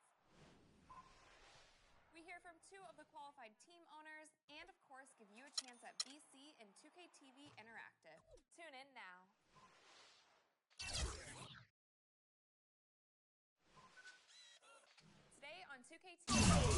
We hear from 2 of the qualified team owners and, of course, give you a chance at VC and 2K TV Interactive. Tune in now. Today on 2K TV